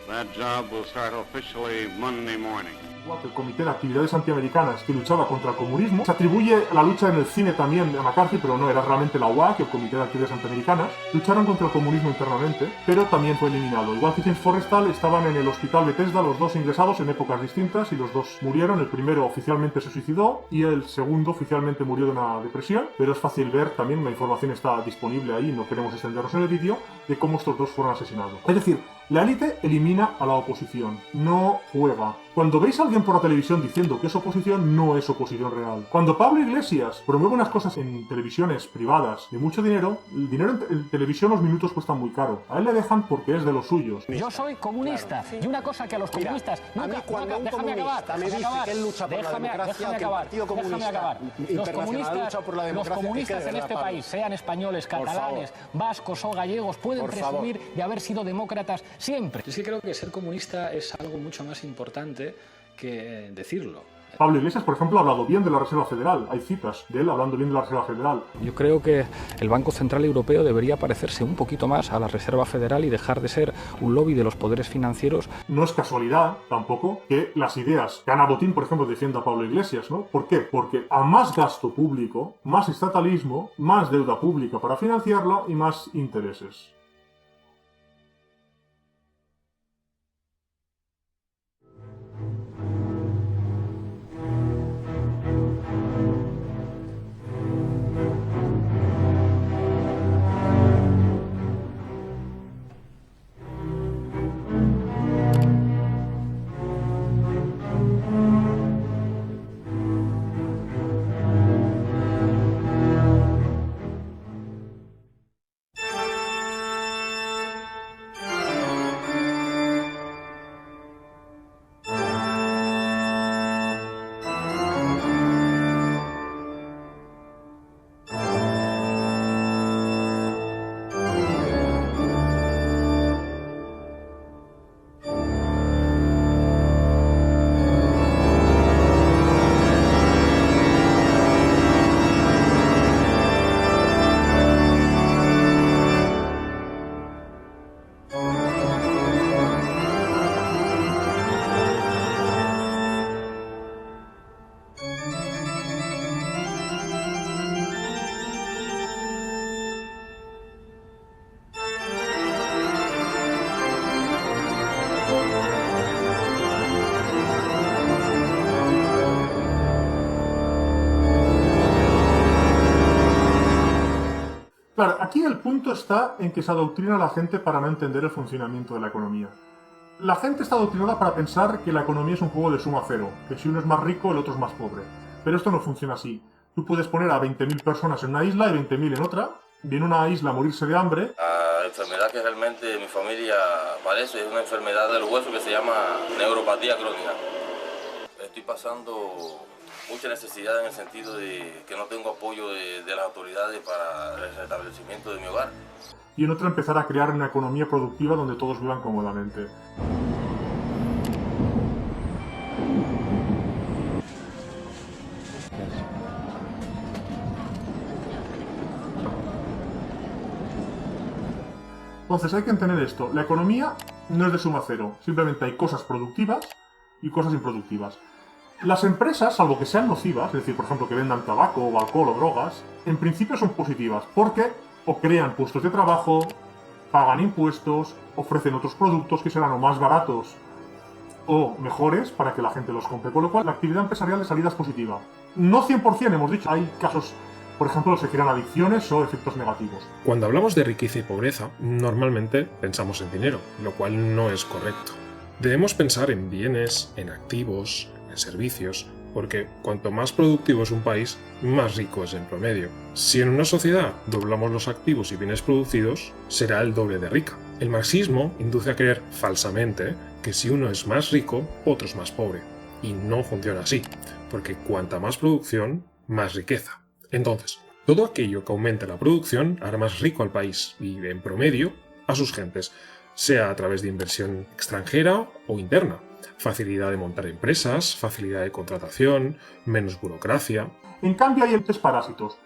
That job will start officially Monday morning. Igual que el Comité de Actividades Antiamericanas, que luchaba contra el comunismo, se atribuye la lucha en el cine también a McCarthy, pero no, era realmente la UAC, el Comité de Actividades Antiamericanas. Lucharon contra el comunismo internamente, pero también fue eliminado. Igual que James Forrestal, estaban en el Hospital Bethesda los dos ingresados en épocas distintas y los dos murieron. El primero oficialmente se suicidó y el segundo oficialmente murió de una depresión, pero es fácil ver, también la información está disponible ahí, no queremos extendernos en el vídeo, de cómo estos dos fueron asesinados. Es decir, la élite elimina a la oposición, no juega. Cuando veis a alguien por la televisión diciendo que es oposición, no es oposición real. Cuando Pablo Iglesias promueve unas cosas en televisiones privadas de mucho dinero, el dinero en televisión, los minutos cuestan muy caro. A él le dejan porque es de los suyos. Yo soy comunista, y una cosa que a los comunistas nunca, déjame acabar, que él lucha por la democracia, que el Partido Comunista Internacional lucha por la democracia. Los comunistas en este país, sean españoles, catalanes, vascos o gallegos, pueden presumir de haber sido demócratas siempre. Es que creo que ser comunista es algo mucho más importante que decirlo. Pablo Iglesias, por ejemplo, ha hablado bien de la Reserva Federal. Hay citas de él hablando bien de la Reserva Federal. Yo creo que el Banco Central Europeo debería parecerse un poquito más a la Reserva Federal y dejar de ser un lobby de los poderes financieros. No es casualidad, tampoco, que las ideas que Ana Botín, por ejemplo, defienda a Pablo Iglesias, ¿no? ¿Por qué? Porque a más gasto público, más estatalismo, más deuda pública para financiarlo y más intereses. Claro, aquí el punto está en que se adoctrina a la gente para no entender el funcionamiento de la economía. La gente está adoctrinada para pensar que la economía es un juego de suma cero, que si uno es más rico, el otro es más pobre. Pero esto no funciona así. Tú puedes poner a 20.000 personas en una isla y 20.000 en otra, viene una isla a morirse de hambre. La enfermedad que realmente mi familia padece es una enfermedad del hueso que se llama neuropatía crónica. Estoy pasando mucha necesidad en el sentido de que no tengo apoyo de las autoridades para el restablecimiento de mi hogar. Y en otra empezar a crear una economía productiva donde todos vivan cómodamente. Entonces hay que entender esto, la economía no es de suma cero, simplemente hay cosas productivas y cosas improductivas. Las empresas, salvo que sean nocivas, es decir, por ejemplo, que vendan tabaco o alcohol o drogas, en principio son positivas, porque o crean puestos de trabajo, pagan impuestos, ofrecen otros productos que serán o más baratos o mejores para que la gente los compre, con lo cual la actividad empresarial de salida es positiva. No 100%, hemos dicho, hay casos, por ejemplo, se crean adicciones o efectos negativos. Cuando hablamos de riqueza y pobreza, normalmente pensamos en dinero, lo cual no es correcto. Debemos pensar en bienes, en activos, en servicios, porque cuanto más productivo es un país, más rico es en promedio. Si en una sociedad doblamos los activos y bienes producidos, será el doble de rica. El marxismo induce a creer falsamente que si uno es más rico, otro es más pobre. Y no funciona así, porque cuanta más producción, más riqueza. Entonces, todo aquello que aumente la producción hará más rico al país y, en promedio, a sus gentes, sea a través de inversión extranjera o interna. Facilidad de montar empresas, facilidad de contratación, menos burocracia. En cambio hay entes parásitos.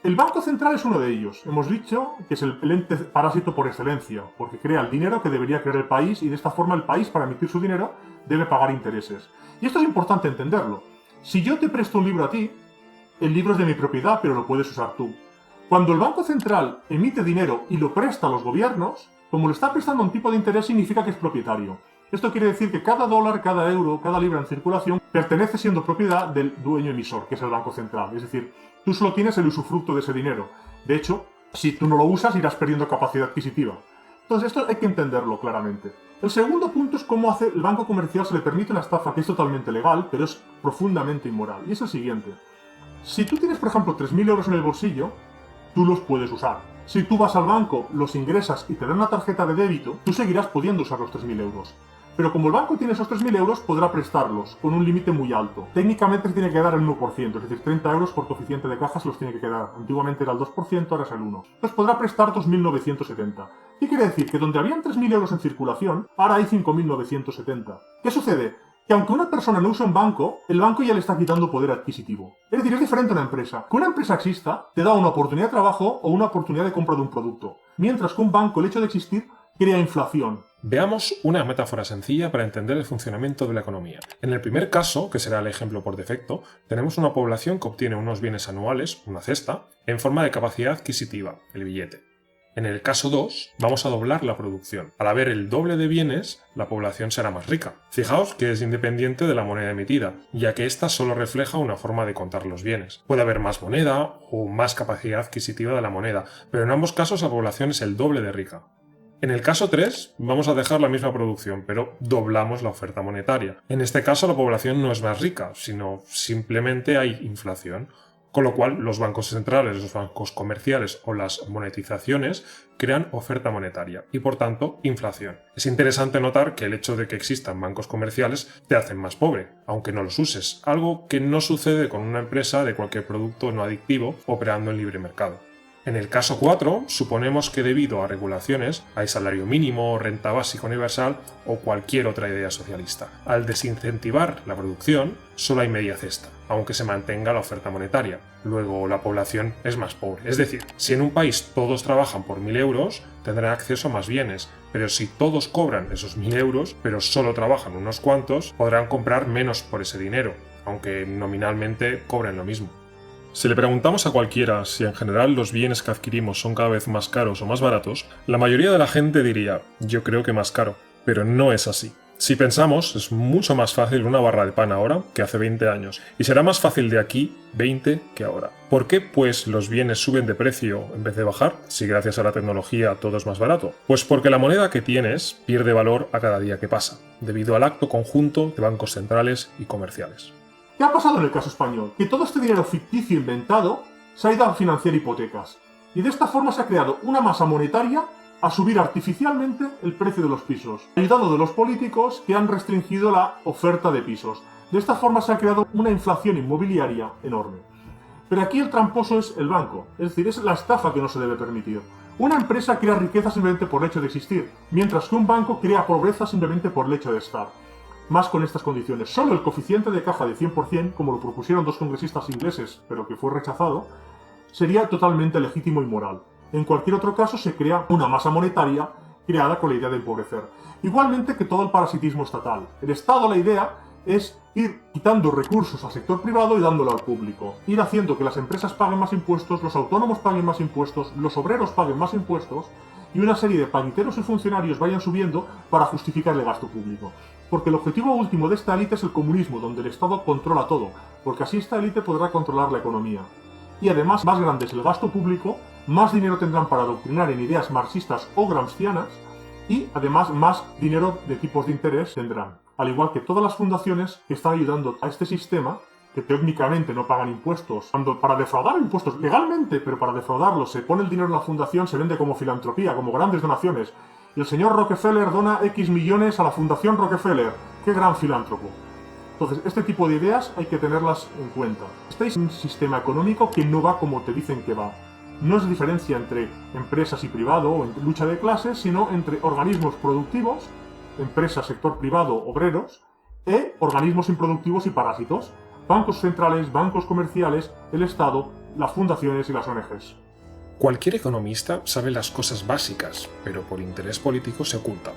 El Banco Central es uno de ellos. Hemos dicho que es el ente parásito por excelencia, porque crea el dinero que debería crear el país y de esta forma el país, para emitir su dinero, debe pagar intereses. Y esto es importante entenderlo. Si yo te presto un libro a ti, el libro es de mi propiedad, pero lo puedes usar tú. Cuando el Banco Central emite dinero y lo presta a los gobiernos, como le está prestando un tipo de interés, significa que es propietario. Esto quiere decir que cada dólar, cada euro, cada libra en circulación pertenece siendo propiedad del dueño emisor, que es el Banco Central. Es decir, tú solo tienes el usufructo de ese dinero. De hecho, si tú no lo usas, irás perdiendo capacidad adquisitiva. Entonces, esto hay que entenderlo claramente. El segundo punto es cómo hace el banco comercial se le permite una estafa que es totalmente legal, pero es profundamente inmoral. Y es el siguiente. Si tú tienes, por ejemplo, 3.000 euros en el bolsillo, tú los puedes usar. Si tú vas al banco, los ingresas y te dan una tarjeta de débito, tú seguirás pudiendo usar los 3.000 euros. Pero como el banco tiene esos 3.000 euros, podrá prestarlos con un límite muy alto. Técnicamente se tiene que dar el 1%, es decir, 30 euros por coeficiente de caja se los tiene que quedar. Antiguamente era el 2%, ahora es el 1%. Entonces podrá prestar 2.970. ¿Qué quiere decir? Que donde habían 3.000 euros en circulación, ahora hay 5.970. ¿Qué sucede? Que aunque una persona no usa un banco, el banco ya le está quitando poder adquisitivo. Es decir, es diferente a una empresa. Que una empresa exista te da una oportunidad de trabajo o una oportunidad de compra de un producto. Mientras que un banco, el hecho de existir, crea inflación. Veamos una metáfora sencilla para entender el funcionamiento de la economía. En el primer caso, que será el ejemplo por defecto, tenemos una población que obtiene unos bienes anuales, una cesta, en forma de capacidad adquisitiva, el billete. En el caso 2, vamos a doblar la producción. Al haber el doble de bienes, la población será más rica. Fijaos que es independiente de la moneda emitida, ya que ésta solo refleja una forma de contar los bienes. Puede haber más moneda o más capacidad adquisitiva de la moneda, pero en ambos casos la población es el doble de rica. En el caso 3, vamos a dejar la misma producción, pero doblamos la oferta monetaria. En este caso la población no es más rica, sino simplemente hay inflación. Con lo cual, los bancos centrales, los bancos comerciales o las monetizaciones crean oferta monetaria y, por tanto, inflación. Es interesante notar que el hecho de que existan bancos comerciales te hacen más pobre, aunque no los uses, algo que no sucede con una empresa de cualquier producto no adictivo operando en libre mercado. En el caso 4, suponemos que debido a regulaciones hay salario mínimo, renta básica universal o cualquier otra idea socialista. Al desincentivar la producción, solo hay media cesta, aunque se mantenga la oferta monetaria. Luego la población es más pobre. Es decir, si en un país todos trabajan por 1.000 euros, tendrán acceso a más bienes. Pero si todos cobran esos 1.000 euros, pero solo trabajan unos cuantos, podrán comprar menos por ese dinero, aunque nominalmente cobren lo mismo. Si le preguntamos a cualquiera si en general los bienes que adquirimos son cada vez más caros o más baratos, la mayoría de la gente diría, yo creo que más caro, pero no es así. Si pensamos, es mucho más fácil una barra de pan ahora que hace 20 años, y será más fácil de aquí 20 que ahora. ¿Por qué, pues, los bienes suben de precio en vez de bajar, si gracias a la tecnología todo es más barato? Pues porque la moneda que tienes pierde valor a cada día que pasa, debido al acto conjunto de bancos centrales y comerciales. ¿Qué ha pasado en el caso español? Que todo este dinero ficticio inventado se ha ido a financiar hipotecas, y de esta forma se ha creado una masa monetaria a subir artificialmente el precio de los pisos, ayudado de los políticos que han restringido la oferta de pisos. De esta forma se ha creado una inflación inmobiliaria enorme. Pero aquí el tramposo es el banco, es decir, es la estafa que no se debe permitir. Una empresa crea riqueza simplemente por el hecho de existir, mientras que un banco crea pobreza simplemente por el hecho de estar. Más con estas condiciones. Solo el coeficiente de caja de 100%, como lo propusieron dos congresistas ingleses, pero que fue rechazado, sería totalmente legítimo y moral. En cualquier otro caso se crea una masa monetaria creada con la idea de empobrecer. Igualmente que todo el parasitismo estatal. El Estado, la idea es ir quitando recursos al sector privado y dándolo al público. Ir haciendo que las empresas paguen más impuestos, los autónomos paguen más impuestos, los obreros paguen más impuestos y una serie de paguiteros y funcionarios vayan subiendo para justificar el gasto público. Porque el objetivo último de esta élite es el comunismo, donde el Estado controla todo, porque así esta élite podrá controlar la economía. Y además, más grande es el gasto público, más dinero tendrán para adoctrinar en ideas marxistas o gramscianas y además más dinero de tipos de interés tendrán. Al igual que todas las fundaciones que están ayudando a este sistema, que técnicamente no pagan impuestos, cuando para defraudar impuestos legalmente, pero para defraudarlos se pone el dinero en la fundación, se vende como filantropía, como grandes donaciones. Y el señor Rockefeller dona X millones a la Fundación Rockefeller. ¡Qué gran filántropo! Entonces, este tipo de ideas hay que tenerlas en cuenta. Este es un sistema económico que no va como te dicen que va. No es diferencia entre empresas y privado o entre lucha de clases, sino entre organismos productivos, empresas, sector privado, obreros, e organismos improductivos y parásitos, bancos centrales, bancos comerciales, el Estado, las fundaciones y las ONGs. Cualquier economista sabe las cosas básicas, pero por interés político se oculta.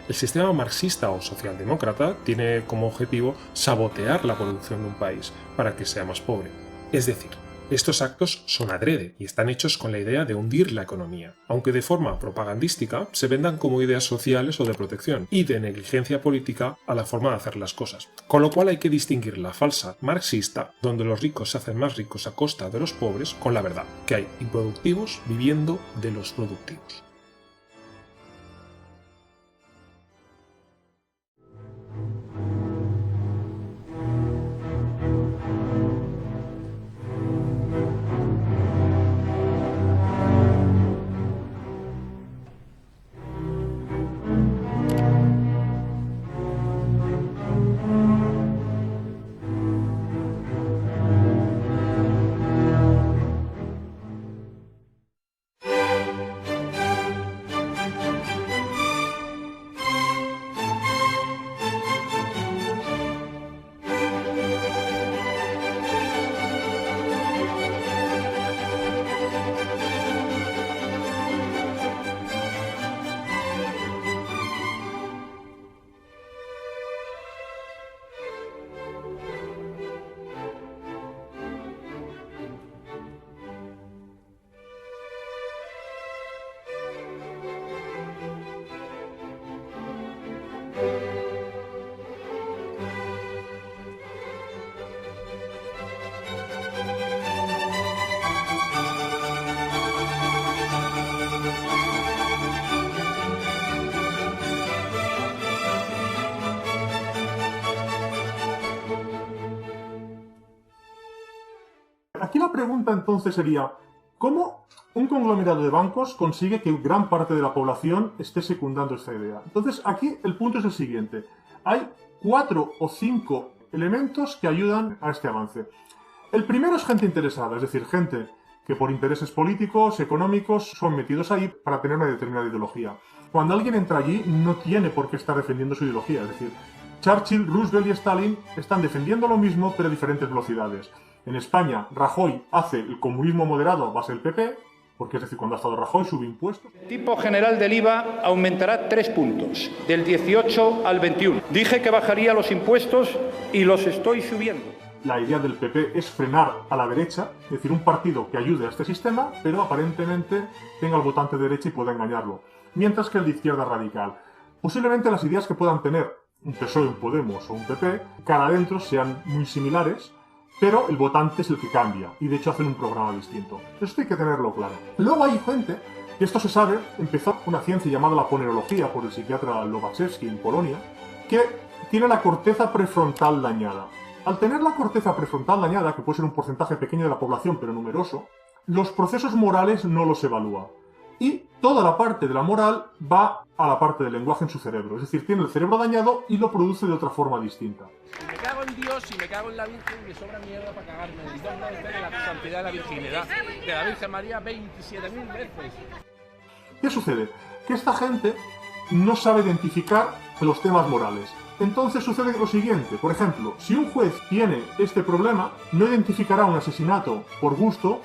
El sistema marxista o socialdemócrata tiene como objetivo sabotear la producción de un país para que sea más pobre. Es decir, estos actos son adrede y están hechos con la idea de hundir la economía, aunque de forma propagandística se vendan como ideas sociales o de protección y de negligencia política a la forma de hacer las cosas. Con lo cual hay que distinguir la falsa marxista, donde los ricos se hacen más ricos a costa de los pobres, con la verdad, que hay improductivos viviendo de los productivos. Aquí la pregunta entonces sería, ¿cómo un conglomerado de bancos consigue que gran parte de la población esté secundando esta idea? Entonces aquí el punto es el siguiente. Hay 4 o 5 elementos que ayudan a este avance. El primero es gente interesada, es decir, gente que por intereses políticos, económicos, son metidos ahí para tener una determinada ideología. Cuando alguien entra allí no tiene por qué estar defendiendo su ideología, es decir, Churchill, Roosevelt y Stalin están defendiendo lo mismo pero a diferentes velocidades. En España, Rajoy hace el comunismo moderado a base del PP, porque es decir, cuando ha estado Rajoy sube impuestos. El tipo general del IVA aumentará 3 puntos, del 18 al 21. Dije que bajaría los impuestos y los estoy subiendo. La idea del PP es frenar a la derecha, es decir, un partido que ayude a este sistema, pero aparentemente tenga el votante de derecha y pueda engañarlo. Mientras que el de izquierda radical. Posiblemente las ideas que puedan tener un PSOE, un Podemos o un PP, cara adentro sean muy similares, pero el votante es el que cambia, y de hecho hacen un programa distinto. Esto hay que tenerlo claro. Luego hay gente, y esto se sabe, empezó una ciencia llamada la ponerología por el psiquiatra Lobachevsky en Polonia, que tiene la corteza prefrontal dañada. Al tener la corteza prefrontal dañada, que puede ser un porcentaje pequeño de la población pero numeroso, los procesos morales no los evalúa. Y toda la parte de la moral va a la parte del lenguaje en su cerebro. Es decir, tiene el cerebro dañado y lo produce de otra forma distinta. Me cago en Dios y me cago en la Virgen y me sobra mierda para cagarme. ¿Dónde está la santidad de la virginidad? De la Virgen María 27.000 veces. ¿Qué sucede? Que esta gente no sabe identificar los temas morales. Entonces sucede lo siguiente. Por ejemplo, si un juez tiene este problema, no identificará un asesinato por gusto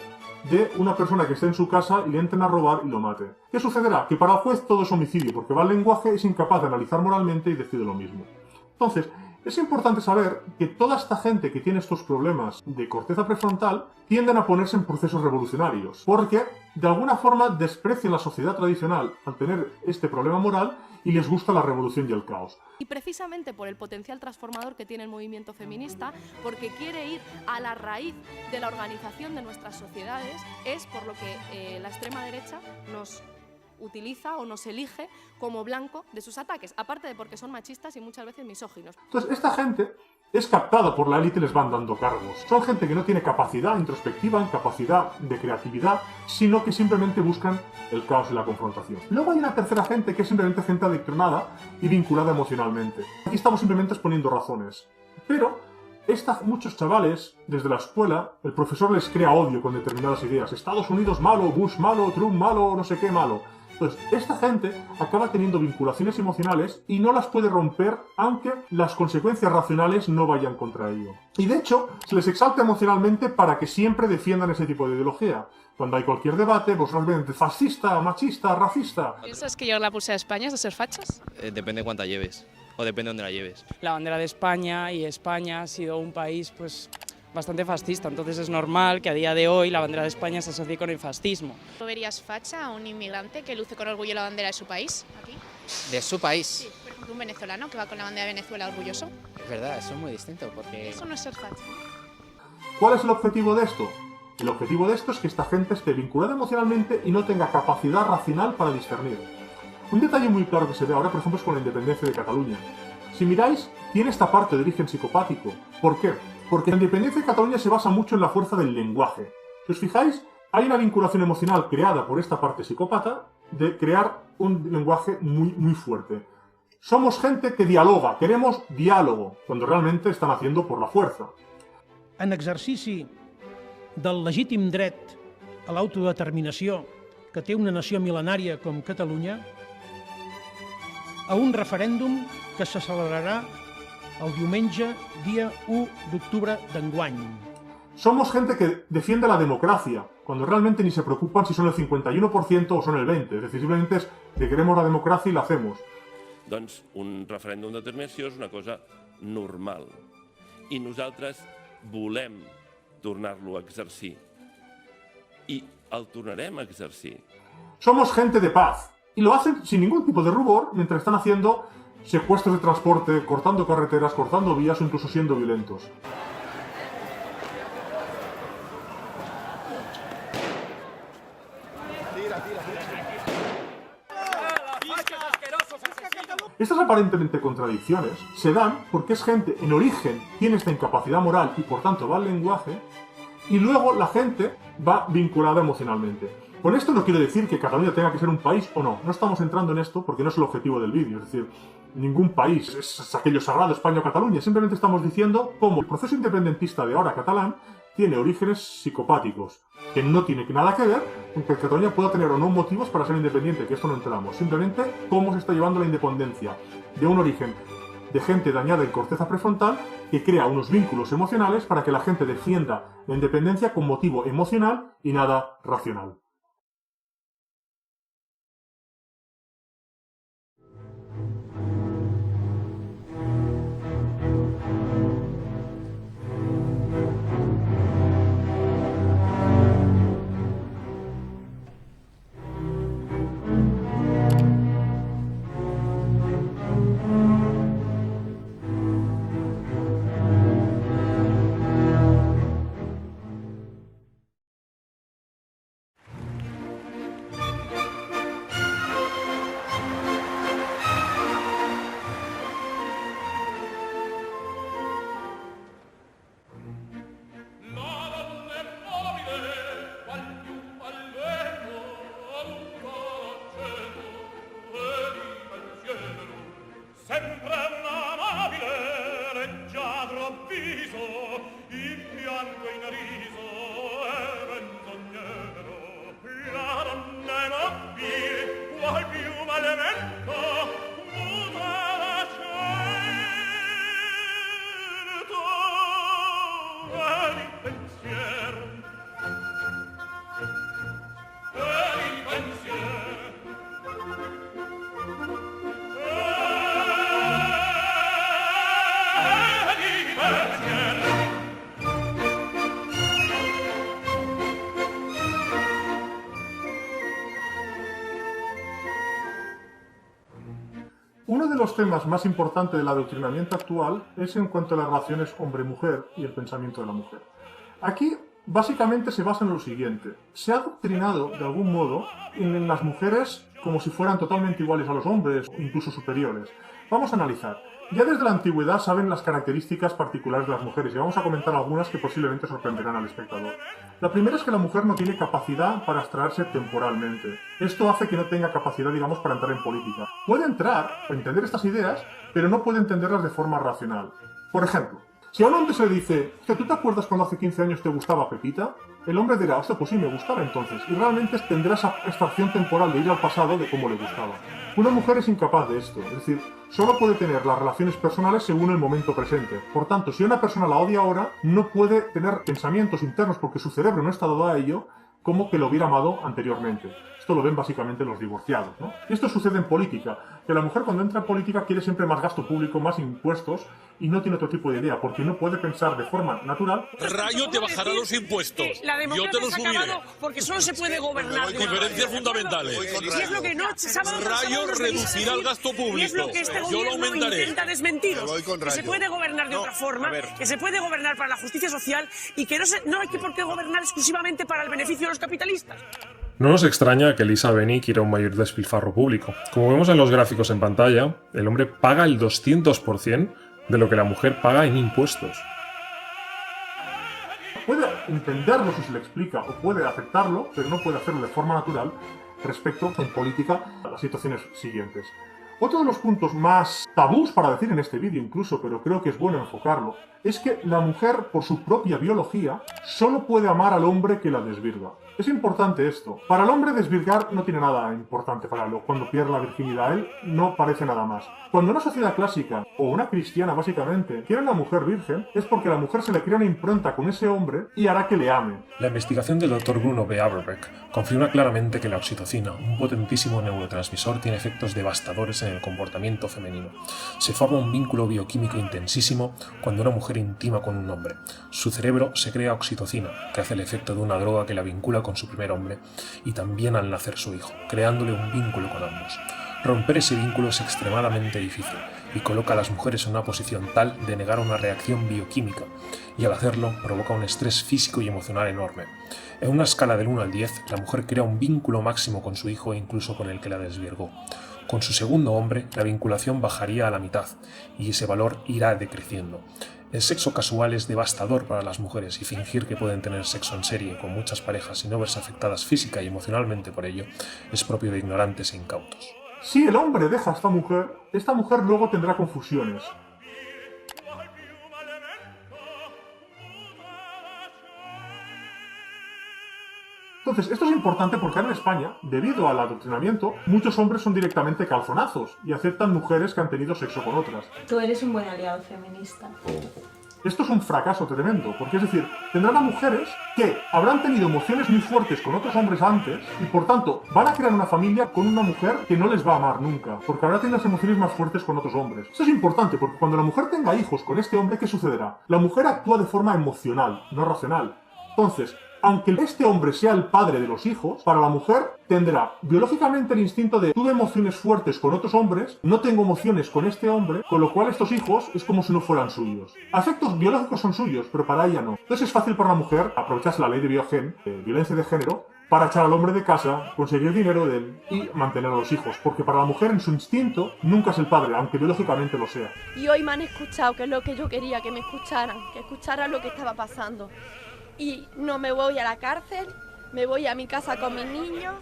de una persona que esté en su casa y le entren a robar y lo mate. ¿Qué sucederá? Que para el juez todo es homicidio, porque va al lenguaje, es incapaz de analizar moralmente y decide lo mismo. Entonces, es importante saber que toda esta gente que tiene estos problemas de corteza prefrontal tienden a ponerse en procesos revolucionarios, porque de alguna forma desprecian la sociedad tradicional al tener este problema moral y les gusta la revolución y el caos. Y precisamente por el potencial transformador que tiene el movimiento feminista, porque quiere ir a la raíz de la organización de nuestras sociedades, es por lo que la extrema derecha nos utiliza o nos elige como blanco de sus ataques, aparte de porque son machistas y muchas veces misóginos. Entonces, esta gente es captada por la élite y les van dando cargos. Son gente que no tiene capacidad introspectiva, capacidad de creatividad, sino que simplemente buscan el caos y la confrontación. Luego hay una tercera gente que es simplemente gente adoctrinada y vinculada emocionalmente. Aquí estamos simplemente exponiendo razones. Pero muchos chavales, desde la escuela, el profesor les crea odio con determinadas ideas. Estados Unidos malo, Bush malo, Trump malo, no sé qué malo. Entonces, esta gente acaba teniendo vinculaciones emocionales y no las puede romper aunque las consecuencias racionales no vayan contra ello. Y de hecho, se les exalta emocionalmente para que siempre defiendan ese tipo de ideología. Cuando hay cualquier debate, vosotros ven fascista, machista, racista. ¿Piensas que llevar la pulsera de España es de ser fachas? Depende de cuánta lleves, o depende de dónde la lleves. La bandera de España, y España ha sido un país pues bastante fascista, entonces es normal que a día de hoy la bandera de España se asocie con el fascismo. ¿Tú verías facha a un inmigrante que luce con orgullo la bandera de su país, aquí? ¿De su país? Sí, por ejemplo, un venezolano que va con la bandera de Venezuela orgulloso. Es verdad, eso es muy distinto, porque... Eso no es ser facha. ¿Cuál es el objetivo de esto? El objetivo de esto es que esta gente esté vinculada emocionalmente y no tenga capacidad racional para discernir. Un detalle muy claro que se ve ahora, por ejemplo, es con la independencia de Cataluña. Si miráis, tiene esta parte de origen psicopático. ¿Por qué? Porque la independencia de Cataluña se basa mucho en la fuerza del lenguaje. Si os fijáis, hay una vinculación emocional creada por esta parte psicópata de crear un lenguaje muy fuerte. Somos gente que dialoga, queremos diálogo, cuando realmente están haciendo por la fuerza. En exercici del legítim dret a l'autodeterminació que té una nació mil·lenària com Catalunya, a un referèndum que se celebrarà el diumenge, dia 1 d'octubre d'enguany. Somos gente que defiende la democracia, cuando realmente ni se preocupan si son el 51% o son el 20%. Es decir, simplemente es que queremos la democracia y la hacemos. Doncs un referèndum d'autodeterminació és una cosa normal. I nosaltres volem tornar-lo a exercir. I el tornarem a exercir. Somos gente de paz. Y lo hacen sin ningún tipo de rubor mientras están haciendo secuestros de transporte, cortando carreteras, cortando vías o incluso siendo violentos. Estas aparentemente contradicciones se dan porque es gente en origen tiene esta incapacidad moral y por tanto va al lenguaje, y luego la gente va vinculada emocionalmente. Con esto no quiero decir que Cataluña tenga que ser un país o no. No estamos entrando en esto porque no es el objetivo del vídeo. Es decir, ningún país es aquello sagrado, España o Cataluña. Simplemente estamos diciendo cómo el proceso independentista de ahora catalán tiene orígenes psicopáticos, que no tiene nada que ver con que Cataluña pueda tener o no motivos para ser independiente, que esto no entramos. Simplemente cómo se está llevando la independencia de un origen de gente dañada en corteza prefrontal que crea unos vínculos emocionales para que la gente defienda la independencia con motivo emocional y nada racional. Uno de los temas más importantes del adoctrinamiento actual es en cuanto a las relaciones hombre-mujer y el pensamiento de la mujer. Aquí, básicamente, se basa en lo siguiente. Se ha adoctrinado, de algún modo, en las mujeres como si fueran totalmente iguales a los hombres, o incluso superiores. Vamos a analizar. Ya desde la antigüedad saben las características particulares de las mujeres y vamos a comentar algunas que posiblemente sorprenderán al espectador. La primera es que la mujer no tiene capacidad para abstraerse temporalmente. Esto hace que no tenga capacidad, digamos, para entrar en política. Puede entrar o entender estas ideas, pero no puede entenderlas de forma racional. Por ejemplo, si a un hombre se le dice, ¿tú te acuerdas cuando hace 15 años te gustaba Pepita? El hombre dirá, hostia, pues sí, me gustaba entonces. Y realmente tendrá esa extracción temporal de ir al pasado de cómo le gustaba. Una mujer es incapaz de esto, es decir, solo puede tener las relaciones personales según el momento presente. Por tanto, si una persona la odia ahora, no puede tener pensamientos internos porque su cerebro no está dado a ello como que lo hubiera amado anteriormente. Esto lo ven básicamente los divorciados, ¿no? Esto sucede en política, que la mujer cuando entra en política quiere siempre más gasto público, más impuestos y no tiene otro tipo de idea, porque no puede pensar de forma natural. Rayo te bajará los impuestos. Yo te los subiré. Porque solo se puede gobernar. Diferencias fundamentales. Si es lo que no, Rayo reducirá el gasto público. Y es lo que este Yo lo gobierno aumentaré. intenta desmentiros. Que se puede gobernar de otra forma, que se puede gobernar para la justicia social y que no hay por qué gobernar exclusivamente para el beneficio de los capitalistas. No nos extraña que Lisa Beni quiera un mayor despilfarro público. Como vemos en los gráficos en pantalla, el hombre paga el 200% de lo que la mujer paga en impuestos. Puede entenderlo si se le explica o puede aceptarlo, pero no puede hacerlo de forma natural respecto en política a las situaciones siguientes. Otro de los puntos más tabús para decir en este vídeo incluso, pero creo que es bueno enfocarlo, es que la mujer, por su propia biología, solo puede amar al hombre que la desvirga. Es importante esto. Para el hombre desvirgar no tiene nada importante para él. Cuando pierde la virginidad, él no parece nada más. Cuando una sociedad clásica, o una cristiana básicamente, quiere a una mujer virgen, es porque a la mujer se le crea una impronta con ese hombre y hará que le ame. La investigación del Dr. Bruno B. Averbeck confirma claramente que la oxitocina, un potentísimo neurotransmisor, tiene efectos devastadores en el comportamiento femenino. Se forma un vínculo bioquímico intensísimo cuando una mujer intima con un hombre. Su cerebro se crea oxitocina, que hace el efecto de una droga que la vincula con su primer hombre y también al nacer su hijo, creándole un vínculo con ambos. Romper ese vínculo es extremadamente difícil y coloca a las mujeres en una posición tal de negar una reacción bioquímica y al hacerlo provoca un estrés físico y emocional enorme. En una escala del 1 al 10, la mujer crea un vínculo máximo con su hijo e incluso con el que la desvirgó. Con su segundo hombre, la vinculación bajaría a la mitad y ese valor irá decreciendo. El sexo casual es devastador para las mujeres y fingir que pueden tener sexo en serie con muchas parejas y no verse afectadas física y emocionalmente por ello es propio de ignorantes e incautos. Si el hombre deja a esta mujer luego tendrá confusiones. Entonces, esto es importante porque en España, debido al adoctrinamiento, muchos hombres son directamente calzonazos y aceptan mujeres que han tenido sexo con otras. Tú eres un buen aliado feminista. Esto es un fracaso tremendo, porque es decir, tendrán a mujeres que habrán tenido emociones muy fuertes con otros hombres antes y por tanto van a crear una familia con una mujer que no les va a amar nunca, porque habrá tenido las emociones más fuertes con otros hombres. Esto es importante porque cuando la mujer tenga hijos con este hombre, ¿qué sucederá? La mujer actúa de forma emocional, no racional. Entonces, aunque este hombre sea el padre de los hijos, para la mujer tendrá biológicamente el instinto de tuve emociones fuertes con otros hombres, no tengo emociones con este hombre, con lo cual estos hijos es como si no fueran suyos. Afectos biológicos son suyos, pero para ella no. Entonces es fácil para la mujer aprovecharse la ley de violencia de género, para echar al hombre de casa, conseguir dinero de él y mantener a los hijos, porque para la mujer en su instinto nunca es el padre, aunque biológicamente lo sea. Y hoy me han escuchado, que es lo que yo quería, que me escucharan, que escucharan lo que estaba pasando. Y no me voy a la cárcel, me voy a mi casa con mis niños.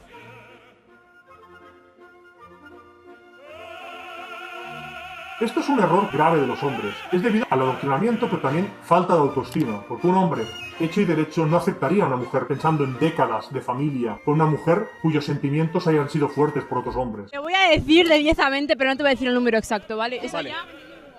Esto es un error grave de los hombres. Es debido al adoctrinamiento, pero también falta de autoestima. Porque un hombre hecho y derecho no aceptaría a una mujer pensando en décadas de familia con una mujer cuyos sentimientos hayan sido fuertes por otros hombres. Te voy a decir debiezamente, pero no te voy a decir el número exacto, ¿vale? Eso ya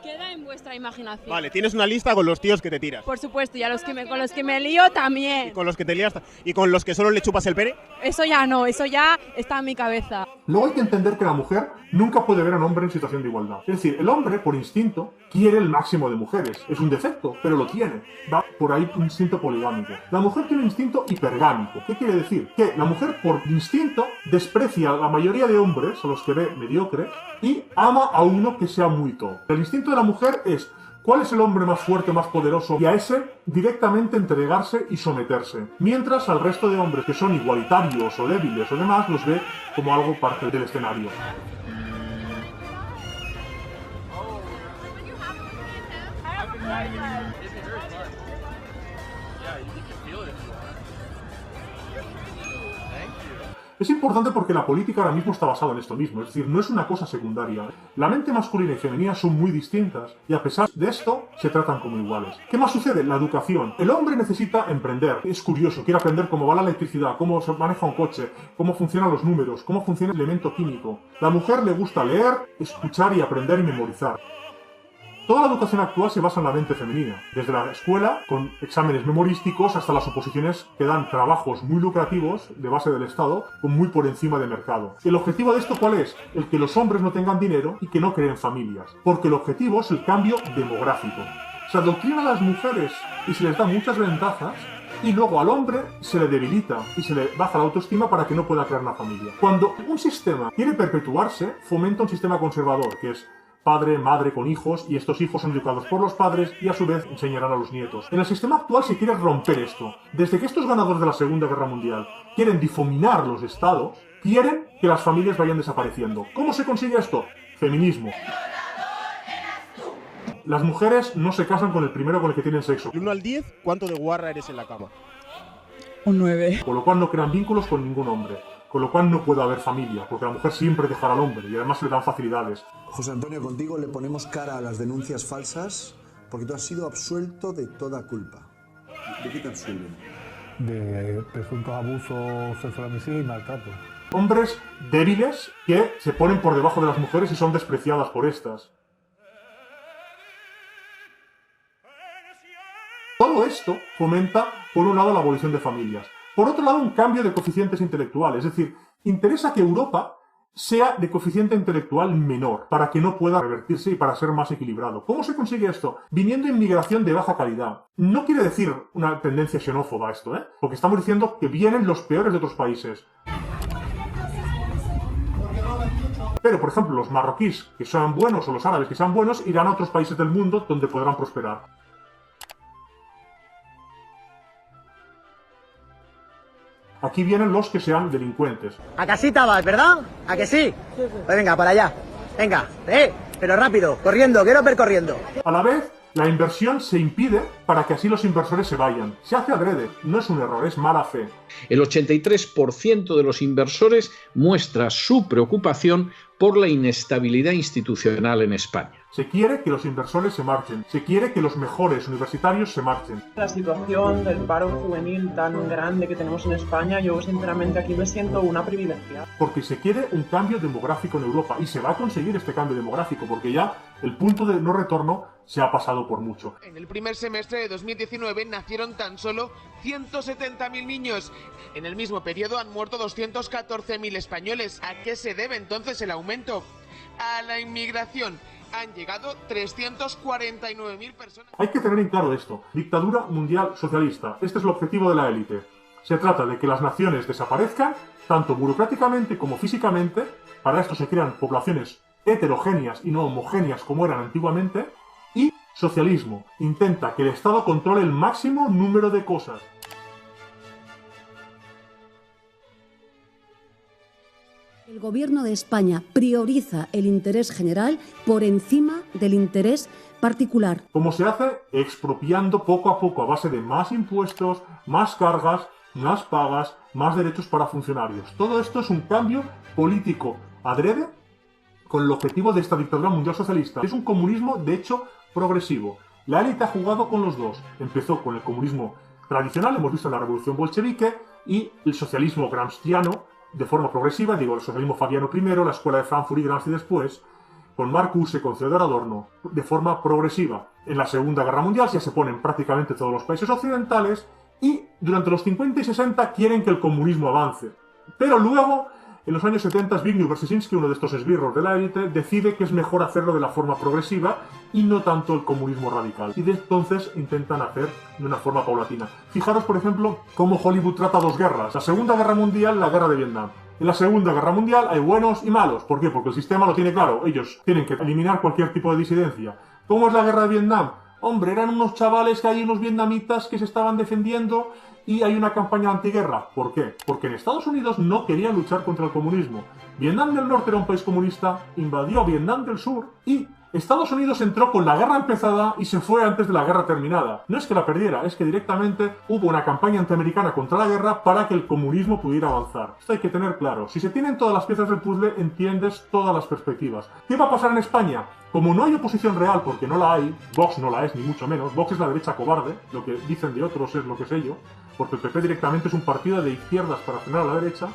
queda en vuestra imaginación. Vale, tienes una lista con los tíos que te tiras. Por supuesto, y con los que me lío también. ¿Y con los que te lías y con los que solo le chupas el pene? Eso ya no, eso ya está en mi cabeza. Luego hay que entender que la mujer nunca puede ver a un hombre en situación de igualdad. Es decir, el hombre, por instinto, quiere el máximo de mujeres. Es un defecto, pero lo tiene. Va por ahí un instinto poligámico. La mujer tiene un instinto hipergámico. ¿Qué quiere decir? Que la mujer, por instinto, desprecia a la mayoría de hombres, a los que ve mediocres, y ama a uno que sea muy top. El instinto de la mujer es: ¿cuál es el hombre más fuerte, más poderoso? Y a ese directamente entregarse y someterse. Mientras al resto de hombres que son igualitarios o débiles o demás los ve como algo parte del escenario. Es importante porque la política ahora mismo está basada en esto mismo, es decir, no es una cosa secundaria. La mente masculina y femenina son muy distintas y a pesar de esto se tratan como iguales. ¿Qué más sucede? La educación. El hombre necesita emprender, es curioso, quiere aprender cómo va la electricidad, cómo se maneja un coche, cómo funcionan los números, cómo funciona el elemento químico. La mujer le gusta leer, escuchar y aprender y memorizar. Toda la educación actual se basa en la mente femenina, desde la escuela, con exámenes memorísticos, hasta las oposiciones que dan trabajos muy lucrativos de base del Estado, con muy por encima de mercado. ¿El objetivo de esto cuál es? El que los hombres no tengan dinero y que no creen familias, porque el objetivo es el cambio demográfico. Se adoctrina a las mujeres y se les da muchas ventajas, y luego al hombre se le debilita y se le baja la autoestima para que no pueda crear una familia. Cuando un sistema quiere perpetuarse, fomenta un sistema conservador, que es padre, madre con hijos, y estos hijos son educados por los padres y a su vez enseñarán a los nietos. En el sistema actual se quiere romper esto. Desde que estos ganadores de la Segunda Guerra Mundial quieren difuminar los estados, quieren que las familias vayan desapareciendo. ¿Cómo se consigue esto? Feminismo. Las mujeres no se casan con el primero con el que tienen sexo. De 1 al 10, ¿cuánto de guarra eres en la cama? Un 9. Con lo cual no crean vínculos con ningún hombre. Con lo cual no puede haber familia, porque la mujer siempre dejará al hombre y además se le dan facilidades. José Antonio, contigo le ponemos cara a las denuncias falsas porque tú has sido absuelto de toda culpa. ¿De qué te absuelven? De presuntos abusos, sexual homicidio y maltrato. Hombres débiles que se ponen por debajo de las mujeres y son despreciadas por estas. Todo esto fomenta, por un lado, la abolición de familias. Por otro lado, un cambio de coeficientes intelectuales. Es decir, interesa que Europa sea de coeficiente intelectual menor, para que no pueda revertirse y para ser más equilibrado. ¿Cómo se consigue esto? Viniendo inmigración de baja calidad. No quiere decir una tendencia xenófoba esto, porque estamos diciendo que vienen los peores de otros países. Pero, por ejemplo, los marroquíes que sean buenos o los árabes que sean buenos irán a otros países del mundo donde podrán prosperar. Aquí vienen los que sean delincuentes. A casita vas, ¿verdad? ¿A que sí? Pues venga, para allá. Venga, pero rápido, corriendo, quiero ver corriendo. A la vez, la inversión se impide para que así los inversores se vayan. Se hace adrede, no es un error, es mala fe. El 83% de los inversores muestra su preocupación por la inestabilidad institucional en España. Se quiere que los inversores se marchen, se quiere que los mejores universitarios se marchen. La situación del paro juvenil tan grande que tenemos en España, yo sinceramente aquí me siento una privilegiada. Porque se quiere un cambio demográfico en Europa y se va a conseguir este cambio demográfico porque ya el punto de no retorno se ha pasado por mucho. En el primer semestre de 2019 nacieron tan solo 170.000 niños. En el mismo periodo han muerto 214.000 españoles. ¿A qué se debe entonces el aumento? A la inmigración. Han llegado 349.000 personas. Hay que tener en claro esto. Dictadura mundial socialista. Este es el objetivo de la élite. Se trata de que las naciones desaparezcan, tanto burocráticamente como físicamente. Para esto se crean poblaciones heterogéneas y no homogéneas como eran antiguamente. Y socialismo. Intenta que el Estado controle el máximo número de cosas. El Gobierno de España prioriza el interés general por encima del interés particular. ¿Cómo se hace? Expropiando poco a poco a base de más impuestos, más cargas, más pagas, más derechos para funcionarios. Todo esto es un cambio político adrede con el objetivo de esta dictadura mundial socialista. Es un comunismo, de hecho, progresivo. La élite ha jugado con los dos. Empezó con el comunismo tradicional, hemos visto en la revolución bolchevique, y el socialismo gramsciano de forma progresiva, digo, el socialismo fabiano primero, la escuela de Frankfurt y Gramsci después, con Marcuse, con Theodor Adorno, de forma progresiva. En la Segunda Guerra Mundial ya se ponen prácticamente todos los países occidentales y durante los 50 y 60 quieren que el comunismo avance. Pero luego, en los años 70, Zbigniew Brzezinski, uno de estos esbirros de la élite, decide que es mejor hacerlo de la forma progresiva y no tanto el comunismo radical. Y de entonces intentan hacer de una forma paulatina. Fijaros, por ejemplo, cómo Hollywood trata dos guerras. La Segunda Guerra Mundial, la Guerra de Vietnam. En la Segunda Guerra Mundial hay buenos y malos. ¿Por qué? Porque el sistema lo tiene claro. Ellos tienen que eliminar cualquier tipo de disidencia. ¿Cómo es la Guerra de Vietnam? Hombre, eran unos chavales que hay unos vietnamitas que se estaban defendiendo y hay una campaña antiguerra. ¿Por qué? Porque en Estados Unidos no querían luchar contra el comunismo. Vietnam del Norte era un país comunista, invadió Vietnam del Sur y Estados Unidos entró con la guerra empezada y se fue antes de la guerra terminada. No es que la perdiera, es que directamente hubo una campaña antiamericana contra la guerra para que el comunismo pudiera avanzar. Esto hay que tener claro. Si se tienen todas las piezas del puzzle, entiendes todas las perspectivas. ¿Qué va a pasar en España? Como no hay oposición real, porque no la hay, Vox no la es, ni mucho menos, Vox es la derecha cobarde, lo que dicen de otros es lo que sé yo, porque el PP directamente es un partido de izquierdas para frenar a la derecha.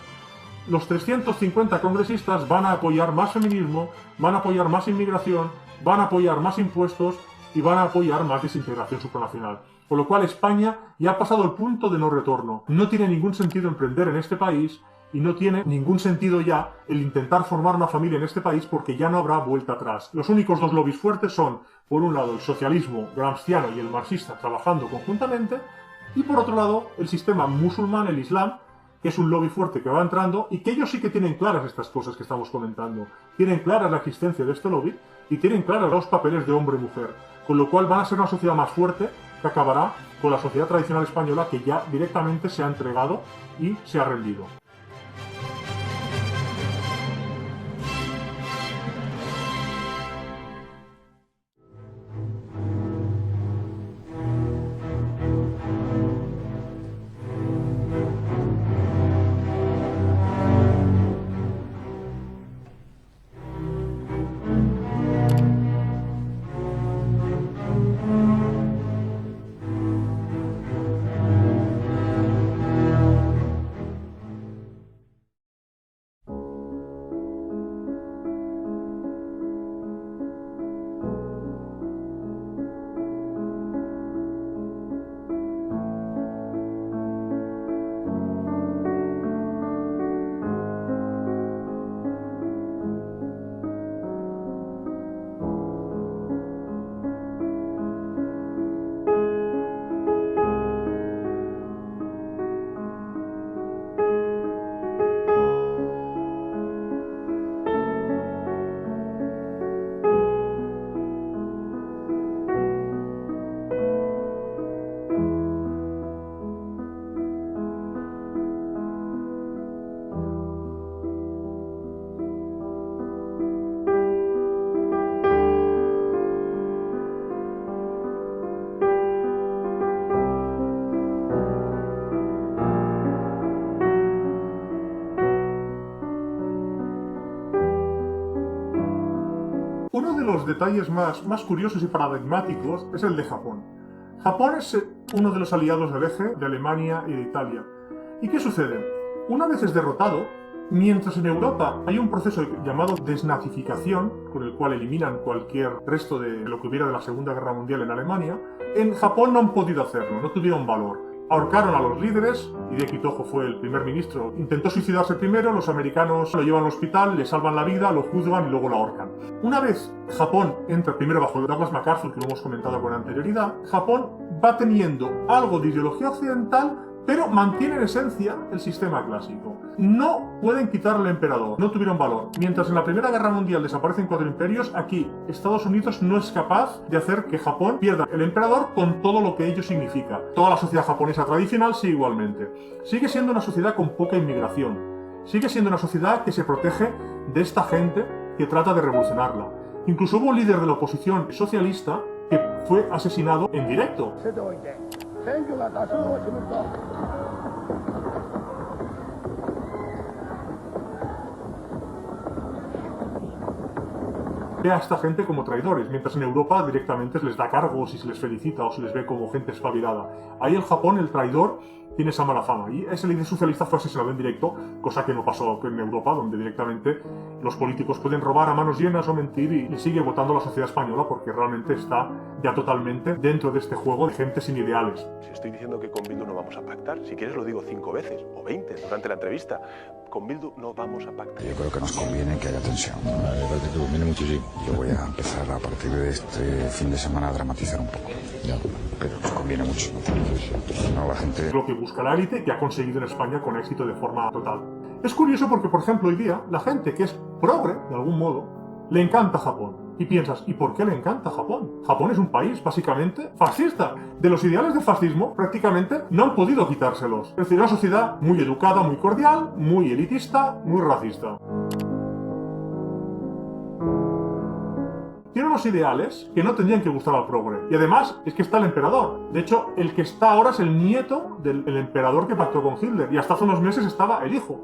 Los 350 congresistas van a apoyar más feminismo, van a apoyar más inmigración, van a apoyar más impuestos y van a apoyar más desintegración supranacional. Con lo cual España ya ha pasado el punto de no retorno. No tiene ningún sentido emprender en este país y no tiene ningún sentido ya el intentar formar una familia en este país porque ya no habrá vuelta atrás. Los únicos dos lobbies fuertes son, por un lado, el socialismo gramsciano y el marxista trabajando conjuntamente y por otro lado, el sistema musulmán, el islam, que es un lobby fuerte que va entrando y que ellos sí que tienen claras estas cosas que estamos comentando. Tienen clara la existencia de este lobby y tienen claros los papeles de hombre y mujer. Con lo cual van a ser una sociedad más fuerte que acabará con la sociedad tradicional española que ya directamente se ha entregado y se ha rendido. Uno de los detalles más curiosos y paradigmáticos es el de Japón. Japón es uno de los aliados del eje de Alemania y de Italia. ¿Y qué sucede? Una vez es derrotado, mientras en Europa hay un proceso llamado desnazificación, con el cual eliminan cualquier resto de lo que hubiera de la Segunda Guerra Mundial en Alemania, en Japón no han podido hacerlo, no tuvieron valor. Ahorcaron a los líderes, Hideki Tojo fue el primer ministro, intentó suicidarse primero, los americanos lo llevan al hospital, le salvan la vida, lo juzgan y luego lo ahorcan. Una vez Japón entra primero bajo Douglas MacArthur, que lo hemos comentado con anterioridad, Japón va teniendo algo de ideología occidental, pero mantiene en esencia el sistema clásico. No pueden quitarle al emperador, no tuvieron valor. Mientras en la Primera Guerra Mundial desaparecen 4 imperios, aquí Estados Unidos no es capaz de hacer que Japón pierda el emperador con todo lo que ello significa. Toda la sociedad japonesa tradicional sigue igualmente. Sigue siendo una sociedad con poca inmigración. Sigue siendo una sociedad que se protege de esta gente que trata de revolucionarla. Incluso hubo un líder de la oposición socialista que fue asesinado en directo. ve a esta gente como traidores, mientras en Europa directamente les da cargos y se les felicita o se les ve como gente espabilada. Ahí en Japón el traidor tiene esa mala fama, y ese líder socialista fue asesinado en directo, cosa que no pasó en Europa, donde directamente los políticos pueden robar a manos llenas o mentir, y sigue votando la sociedad española porque realmente está ya totalmente dentro de este juego de gente sin ideales. Si estoy diciendo que con Bildu no vamos a pactar, si quieres lo digo 5 veces o 20 durante la entrevista, con Bildu no vamos a pactar. Yo creo que nos conviene que haya tensión. Me parece que conviene muchísimo. Yo voy a empezar a partir de este fin de semana a dramatizar un poco. Ya. Pero nos conviene mucho. No, la gente... Lo que busca la élite, que ha conseguido en España con éxito de forma total. Es curioso porque, por ejemplo, hoy día, la gente que es progre, de algún modo, le encanta Japón. Y piensas, ¿y por qué le encanta Japón? Japón es un país, básicamente, fascista. De los ideales del fascismo, prácticamente, no han podido quitárselos. Es decir, una sociedad muy educada, muy cordial, muy elitista, muy racista. Tiene unos ideales que no tendrían que gustar al progre. Y además, es que está el emperador. De hecho, el que está ahora es el nieto del emperador que pactó con Hitler. Y hasta hace unos meses estaba el hijo.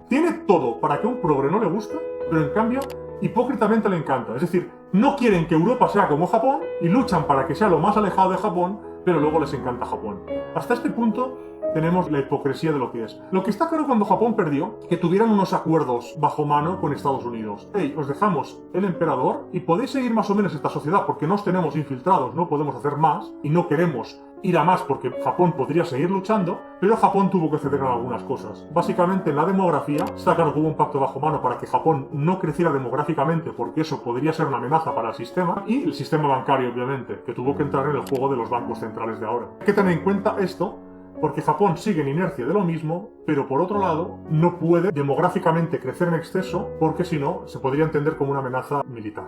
Tiene todo para que a un progre no le guste, pero en cambio, hipócritamente le encanta. Es decir, no quieren que Europa sea como Japón y luchan para que sea lo más alejado de Japón, pero luego les encanta Japón. Hasta este punto tenemos la hipocresía de lo que es. Lo que está claro cuando Japón perdió, que tuvieran unos acuerdos bajo mano con Estados Unidos. Hey, os dejamos el emperador y podéis seguir más o menos esta sociedad porque nos tenemos infiltrados, no podemos hacer más y no queremos ir a más porque Japón podría seguir luchando, pero Japón tuvo que ceder en algunas cosas. Básicamente en la demografía, está claro que hubo un pacto bajo mano para que Japón no creciera demográficamente porque eso podría ser una amenaza para el sistema, y el sistema bancario obviamente, que tuvo que entrar en el juego de los bancos centrales de ahora. Hay que tener en cuenta esto, porque Japón sigue en inercia de lo mismo, pero por otro lado no puede demográficamente crecer en exceso porque si no se podría entender como una amenaza militar.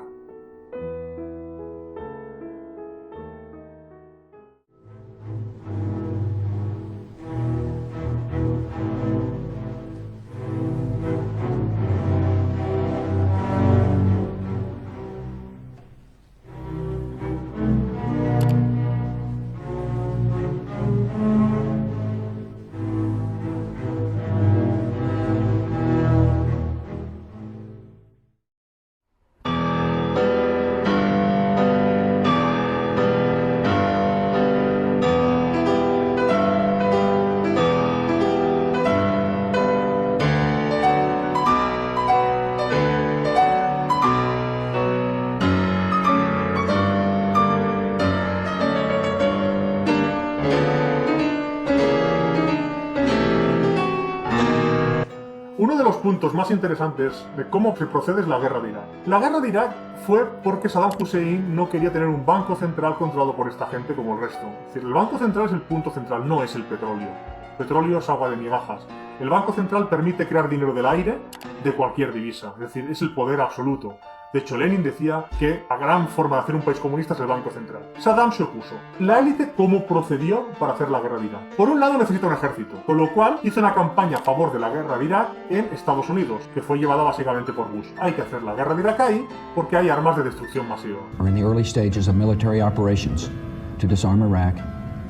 Uno de los puntos más interesantes de cómo se procede es la guerra de Irak. La guerra de Irak fue porque Saddam Hussein no quería tener un banco central controlado por esta gente como el resto. Es decir, el banco central es el punto central, no es el petróleo. El petróleo es agua de migajas. El banco central permite crear dinero del aire de cualquier divisa, es decir, es el poder absoluto. De hecho, Lenin decía que la gran forma de hacer un país comunista es el Banco Central. Saddam se opuso. La élite, ¿cómo procedió para hacer la guerra de Irak? Por un lado, necesita un ejército, con lo cual hizo una campaña a favor de la guerra de Irak en Estados Unidos, que fue llevada básicamente por Bush. Hay que hacer la guerra de Irak ahí porque hay armas de destrucción masiva. Are in the early stages of military operations to disarm Iraq,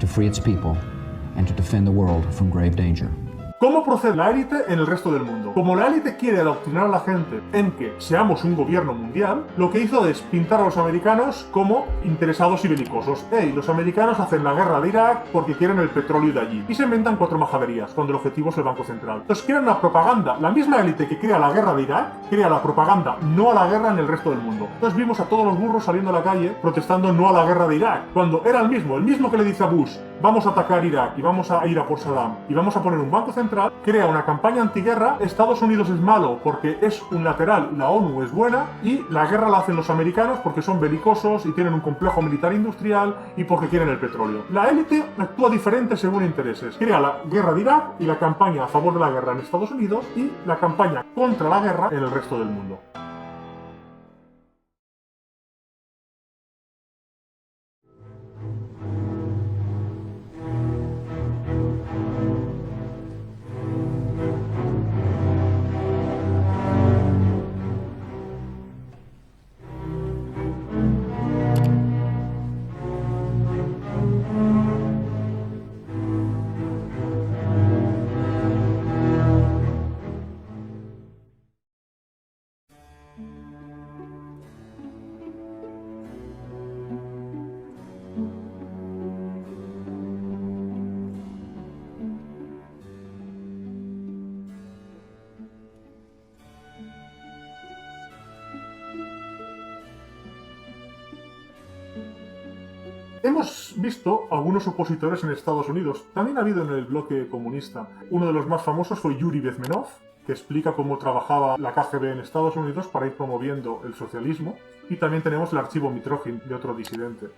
to free its people, and to defend the world from grave danger. ¿Cómo procede la élite en el resto del mundo? Como la élite quiere adoctrinar a la gente en que seamos un gobierno mundial, lo que hizo es pintar a los americanos como interesados y belicosos. Hey, los americanos hacen la guerra de Irak porque quieren el petróleo de allí. Y se inventan 4 majaderías, cuando el objetivo es el Banco Central. Entonces crean una propaganda. La misma élite que crea la guerra de Irak, crea la propaganda no a la guerra en el resto del mundo. Entonces vimos a todos los burros saliendo a la calle protestando no a la guerra de Irak, cuando era el mismo que le dice a Bush, vamos a atacar Irak y vamos a ir a por Saddam y vamos a poner un banco central, crea una campaña antiguerra. Estados Unidos es malo porque es unilateral, la ONU es buena, y la guerra la hacen los americanos porque son belicosos y tienen un complejo militar industrial y porque quieren el petróleo. La élite actúa diferente según intereses. Crea la guerra de Irak y la campaña a favor de la guerra en Estados Unidos y la campaña contra la guerra en el resto del mundo. Hemos visto algunos opositores en Estados Unidos, también ha habido en el bloque comunista. Uno de los más famosos fue Yuri Bezmenov, que explica cómo trabajaba la KGB en Estados Unidos para ir promoviendo el socialismo. Y también tenemos el archivo Mitrokhin de otro disidente.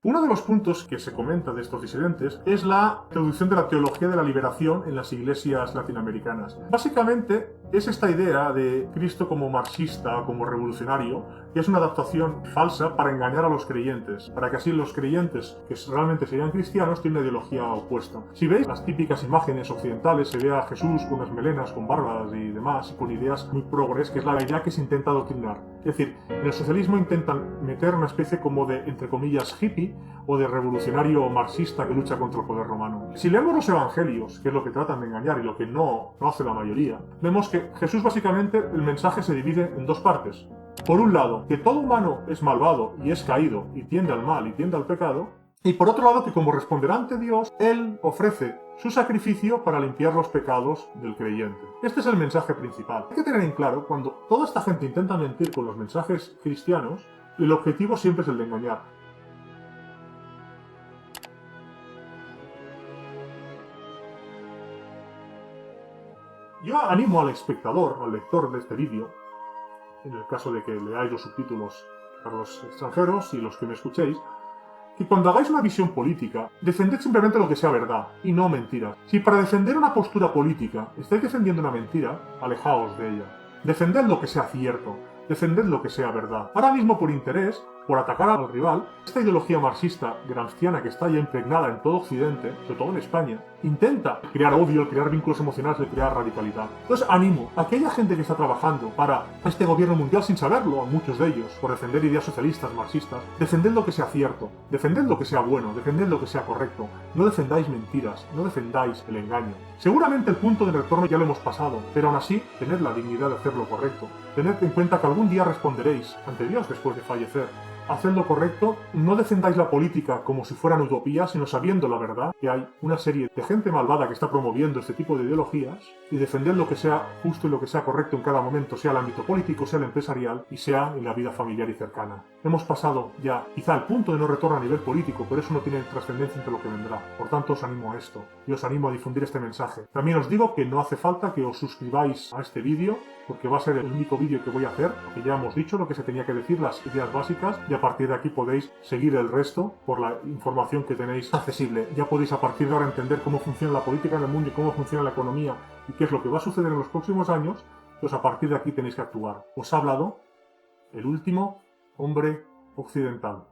Uno de los puntos que se comenta de estos disidentes es la introducción de la teología de la liberación en las iglesias latinoamericanas. Básicamente es esta idea de Cristo como marxista, como revolucionario, que es una adaptación falsa para engañar a los creyentes, para que así los creyentes, que realmente serían cristianos, tienen una ideología opuesta. Si veis las típicas imágenes occidentales, se ve a Jesús con unas melenas, con barbas y demás, con ideas muy progres, que es la idea que se intenta adoctrinar. Es decir, en el socialismo intentan meter una especie como de, entre comillas, hippie, o de revolucionario marxista que lucha contra el poder romano. Si leemos los evangelios, que es lo que tratan de engañar y lo que no hace la mayoría, vemos que Jesús básicamente, el mensaje se divide en dos partes. Por un lado, que todo humano es malvado y es caído y tiende al mal y tiende al pecado, y por otro lado que como responderá ante Dios, Él ofrece su sacrificio para limpiar los pecados del creyente. Este es el mensaje principal. Hay que tener en claro, cuando toda esta gente intenta mentir con los mensajes cristianos, el objetivo siempre es el de engañar. Yo animo al espectador, al lector de este vídeo, en el caso de que leáis los subtítulos para los extranjeros y los que me escuchéis, que cuando hagáis una visión política, defended simplemente lo que sea verdad y no mentiras. Si para defender una postura política estáis defendiendo una mentira, alejaos de ella. Defended lo que sea cierto, defended lo que sea verdad. Ahora mismo por interés, por atacar al rival, esta ideología marxista gramsciana que está ya impregnada en todo Occidente, sobre todo en España, intenta crear odio, crear vínculos emocionales, crear radicalidad. Entonces animo a aquella gente que está trabajando para este gobierno mundial sin saberlo, muchos de ellos, por defender ideas socialistas, marxistas, defended lo que sea cierto, defended lo que sea bueno, defended lo que sea correcto, no defendáis mentiras, no defendáis el engaño. Seguramente el punto de retorno ya lo hemos pasado, pero aún así, tened la dignidad de hacer lo correcto. Tened en cuenta que algún día responderéis ante Dios después de fallecer. Haced lo correcto, no defendáis la política como si fueran utopías, sino sabiendo la verdad, que hay una serie de gente malvada que está promoviendo este tipo de ideologías, y defended lo que sea justo y lo que sea correcto en cada momento, sea el ámbito político, sea el empresarial, y sea en la vida familiar y cercana. Hemos pasado ya quizá el punto de no retorno a nivel político, pero eso no tiene trascendencia entre lo que vendrá. Por tanto, os animo a esto, y os animo a difundir este mensaje. También os digo que no hace falta que os suscribáis a este vídeo, porque va a ser el único vídeo que voy a hacer, porque ya hemos dicho lo que se tenía que decir, las ideas básicas, y a partir de aquí podéis seguir el resto por la información que tenéis accesible. Ya podéis a partir de ahora entender cómo funciona la política en el mundo y cómo funciona la economía y qué es lo que va a suceder en los próximos años, pues a partir de aquí tenéis que actuar. Os ha hablado el último hombre occidental.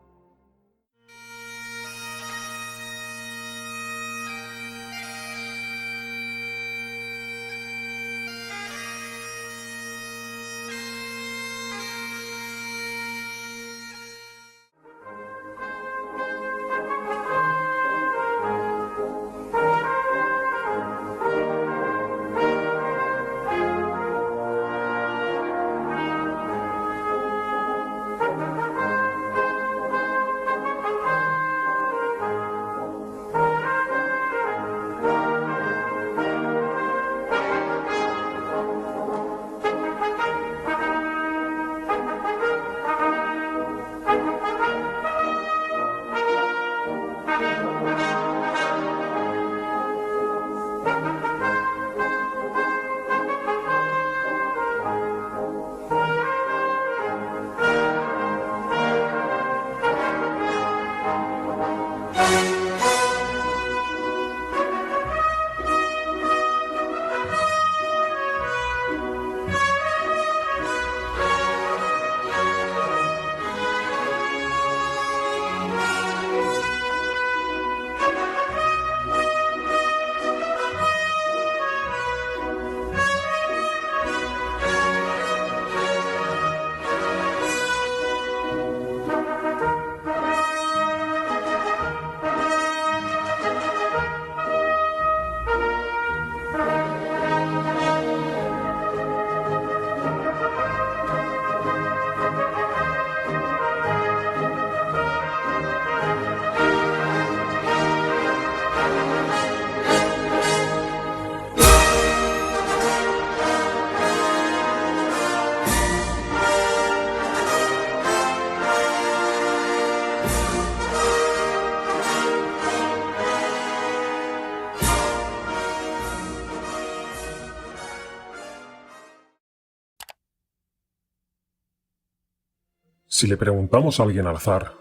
Si le preguntamos a alguien al azar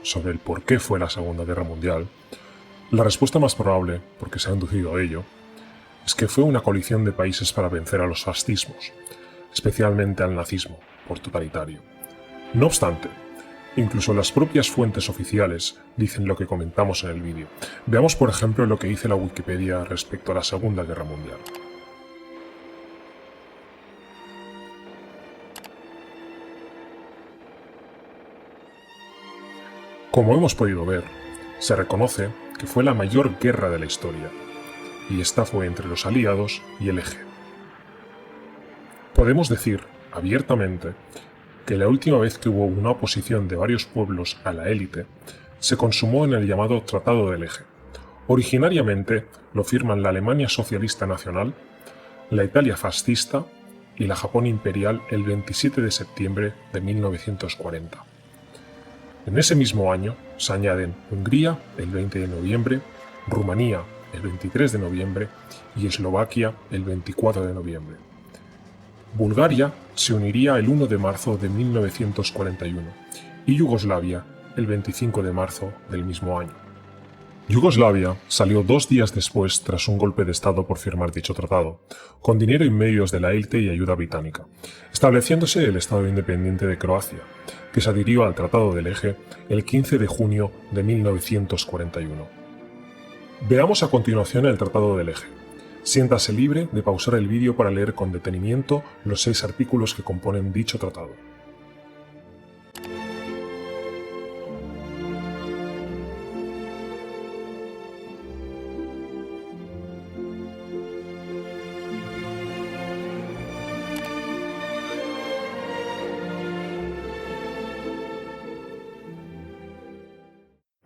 sobre el por qué fue la Segunda Guerra Mundial, la respuesta más probable, porque se ha inducido a ello, es que fue una coalición de países para vencer a los fascismos, especialmente al nazismo, por totalitario. No obstante, incluso las propias fuentes oficiales dicen lo que comentamos en el vídeo. Veamos, por ejemplo, lo que dice la Wikipedia respecto a la Segunda Guerra Mundial. Como hemos podido ver, se reconoce que fue la mayor guerra de la historia, y esta fue entre los aliados y el Eje. Podemos decir, abiertamente, que la última vez que hubo una oposición de varios pueblos a la élite se consumó en el llamado Tratado del Eje. Originariamente lo firman la Alemania Socialista Nacional, la Italia fascista y la Japón imperial el 27 de septiembre de 1940. En ese mismo año se añaden Hungría el 20 de noviembre, Rumanía el 23 de noviembre y Eslovaquia el 24 de noviembre. Bulgaria se uniría el 1 de marzo de 1941 y Yugoslavia el 25 de marzo del mismo año. Yugoslavia salió 2 días después tras un golpe de Estado por firmar dicho tratado, con dinero y medios de la élite y ayuda británica, estableciéndose el Estado independiente de Croacia, que se adhirió al Tratado del Eje el 15 de junio de 1941. Veamos a continuación el Tratado del Eje. Siéntase libre de pausar el vídeo para leer con detenimiento los 6 artículos que componen dicho tratado.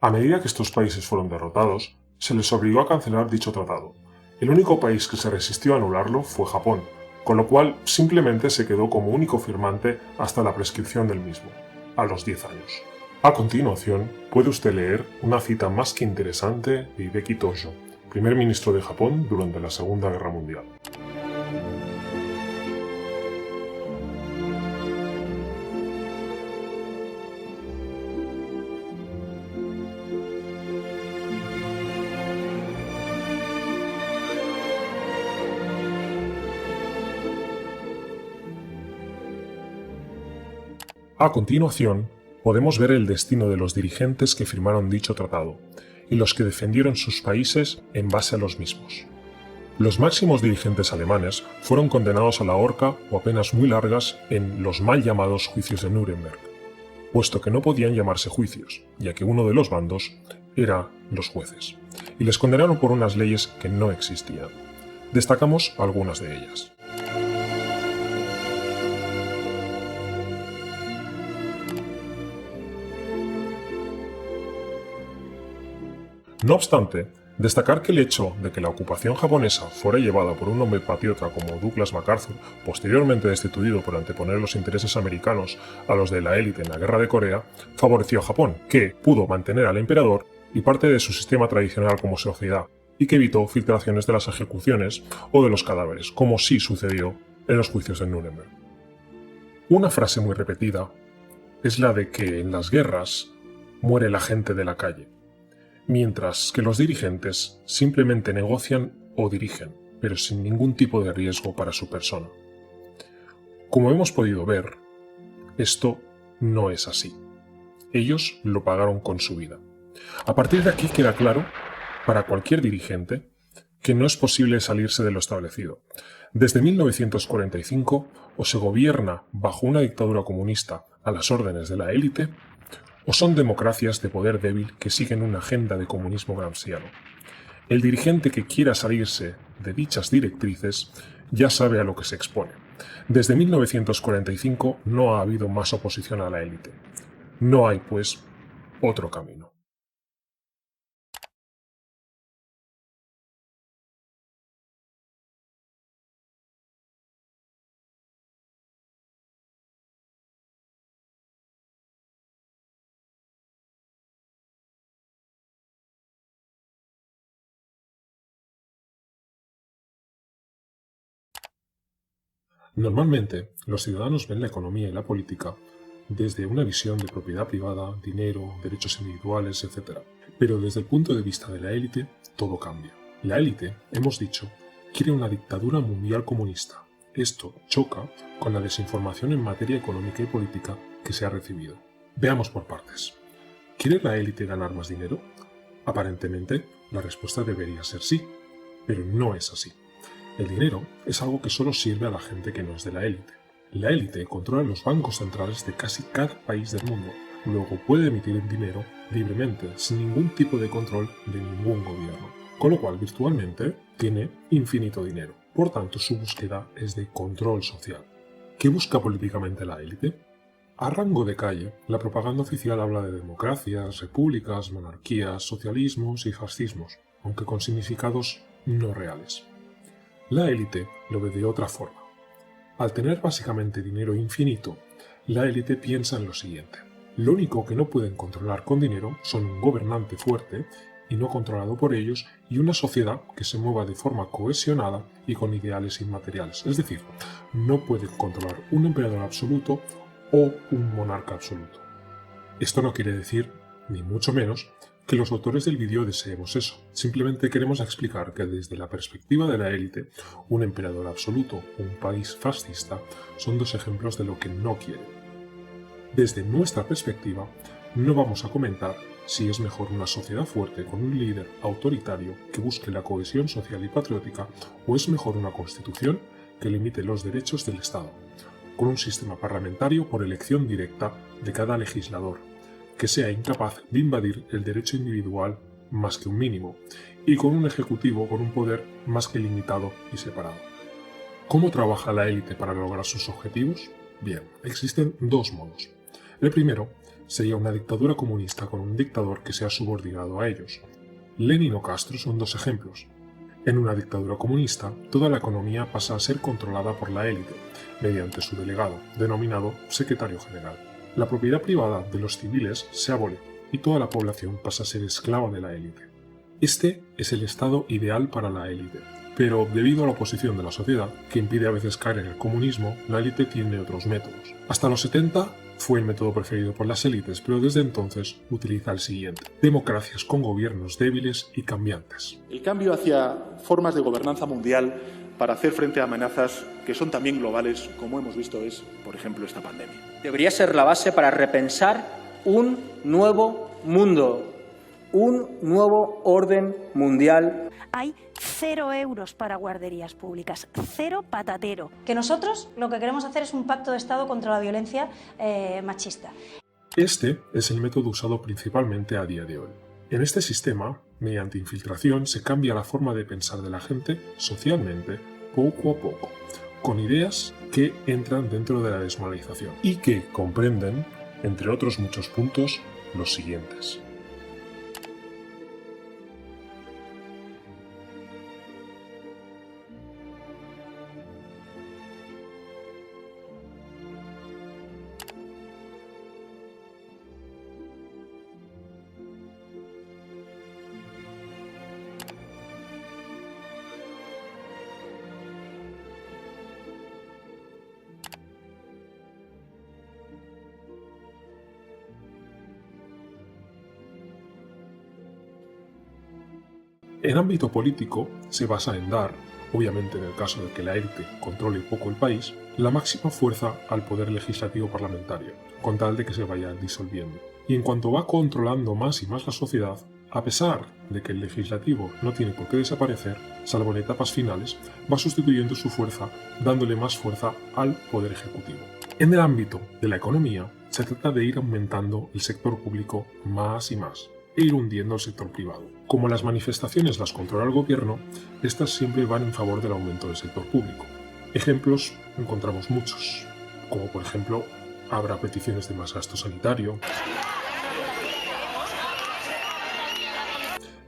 A medida que estos países fueron derrotados, se les obligó a cancelar dicho tratado. El único país que se resistió a anularlo fue Japón, con lo cual simplemente se quedó como único firmante hasta la prescripción del mismo, a los 10 años. A continuación, puede usted leer una cita más que interesante de Hideki Tojo, primer ministro de Japón durante la Segunda Guerra Mundial. A continuación, podemos ver el destino de los dirigentes que firmaron dicho tratado y los que defendieron sus países en base a los mismos. Los máximos dirigentes alemanes fueron condenados a la horca o a penas muy largas en los mal llamados juicios de Nuremberg, puesto que no podían llamarse juicios, ya que uno de los bandos era los jueces, y les condenaron por unas leyes que no existían. Destacamos algunas de ellas. No obstante, destacar que el hecho de que la ocupación japonesa fuera llevada por un hombre patriota como Douglas MacArthur, posteriormente destituido por anteponer los intereses americanos a los de la élite en la Guerra de Corea, favoreció a Japón, que pudo mantener al emperador y parte de su sistema tradicional como sociedad, y que evitó filtraciones de las ejecuciones o de los cadáveres, como sí sucedió en los juicios de Nuremberg. Una frase muy repetida es la de que en las guerras muere la gente de la calle, mientras que los dirigentes simplemente negocian o dirigen, pero sin ningún tipo de riesgo para su persona. Como hemos podido ver, esto no es así. Ellos lo pagaron con su vida. A partir de aquí queda claro, para cualquier dirigente, que no es posible salirse de lo establecido. Desde 1945, o se gobierna bajo una dictadura comunista a las órdenes de la élite, o son democracias de poder débil que siguen una agenda de comunismo gramsciano. El dirigente que quiera salirse de dichas directrices ya sabe a lo que se expone. Desde 1945 no ha habido más oposición a la élite. No hay, pues, otro camino. Normalmente, los ciudadanos ven la economía y la política desde una visión de propiedad privada, dinero, derechos individuales, etc. Pero desde el punto de vista de la élite, todo cambia. La élite, hemos dicho, quiere una dictadura mundial comunista. Esto choca con la desinformación en materia económica y política que se ha recibido. Veamos por partes. ¿Quiere la élite ganar más dinero? Aparentemente, la respuesta debería ser sí, pero no es así. El dinero es algo que solo sirve a la gente que no es de la élite. La élite controla los bancos centrales de casi cada país del mundo. Luego puede emitir dinero libremente, sin ningún tipo de control de ningún gobierno. Con lo cual, virtualmente, tiene infinito dinero. Por tanto, su búsqueda es de control social. ¿Qué busca políticamente la élite? A rango de calle, la propaganda oficial habla de democracias, repúblicas, monarquías, socialismos y fascismos, aunque con significados no reales. La élite lo ve de otra forma. Al tener básicamente dinero infinito, la élite piensa en lo siguiente. Lo único que no pueden controlar con dinero son un gobernante fuerte y no controlado por ellos y una sociedad que se mueva de forma cohesionada y con ideales inmateriales. Es decir, no pueden controlar un emperador absoluto o un monarca absoluto. Esto no quiere decir, ni mucho menos, que los autores del vídeo deseemos eso. Simplemente queremos explicar que desde la perspectiva de la élite, un emperador absoluto o un país fascista son dos ejemplos de lo que no quieren. Desde nuestra perspectiva, no vamos a comentar si es mejor una sociedad fuerte con un líder autoritario que busque la cohesión social y patriótica o es mejor una constitución que limite los derechos del Estado, con un sistema parlamentario por elección directa de cada legislador, que sea incapaz de invadir el derecho individual más que un mínimo, y con un ejecutivo con un poder más que limitado y separado. ¿Cómo trabaja la élite para lograr sus objetivos? Bien, existen dos modos. El primero sería una dictadura comunista con un dictador que sea subordinado a ellos. Lenin o Castro son dos ejemplos. En una dictadura comunista, toda la economía pasa a ser controlada por la élite, mediante su delegado, denominado secretario general. La propiedad privada de los civiles se abole y toda la población pasa a ser esclava de la élite. Este es el estado ideal para la élite, pero debido a la oposición de la sociedad, que impide a veces caer en el comunismo, la élite tiene otros métodos. Hasta los 70 fue el método preferido por las élites, pero desde entonces utiliza el siguiente: democracias con gobiernos débiles y cambiantes. El cambio hacia formas de gobernanza mundial para hacer frente a amenazas que son también globales, como hemos visto es, por ejemplo, esta pandemia. Debería ser la base para repensar un nuevo mundo, un nuevo orden mundial. Hay 0 euros para guarderías públicas, 0 patatero. Que nosotros lo que queremos hacer es un pacto de Estado contra la violencia machista. Este es el método usado principalmente a día de hoy. En este sistema, mediante infiltración, se cambia la forma de pensar de la gente socialmente, poco a poco, con ideas que entran dentro de la desmoralización y que comprenden, entre otros muchos puntos, los siguientes. En ámbito político, se basa en dar, obviamente en el caso de que la élite controle poco el país, la máxima fuerza al poder legislativo parlamentario, con tal de que se vaya disolviendo. Y en cuanto va controlando más y más la sociedad, a pesar de que el legislativo no tiene por qué desaparecer, salvo en etapas finales, va sustituyendo su fuerza, dándole más fuerza al poder ejecutivo. En el ámbito de la economía, se trata de ir aumentando el sector público más y más, e ir hundiendo el sector privado. Como las manifestaciones las controla el gobierno, estas siempre van en favor del aumento del sector público. Ejemplos encontramos muchos, como por ejemplo, habrá peticiones de más gasto sanitario,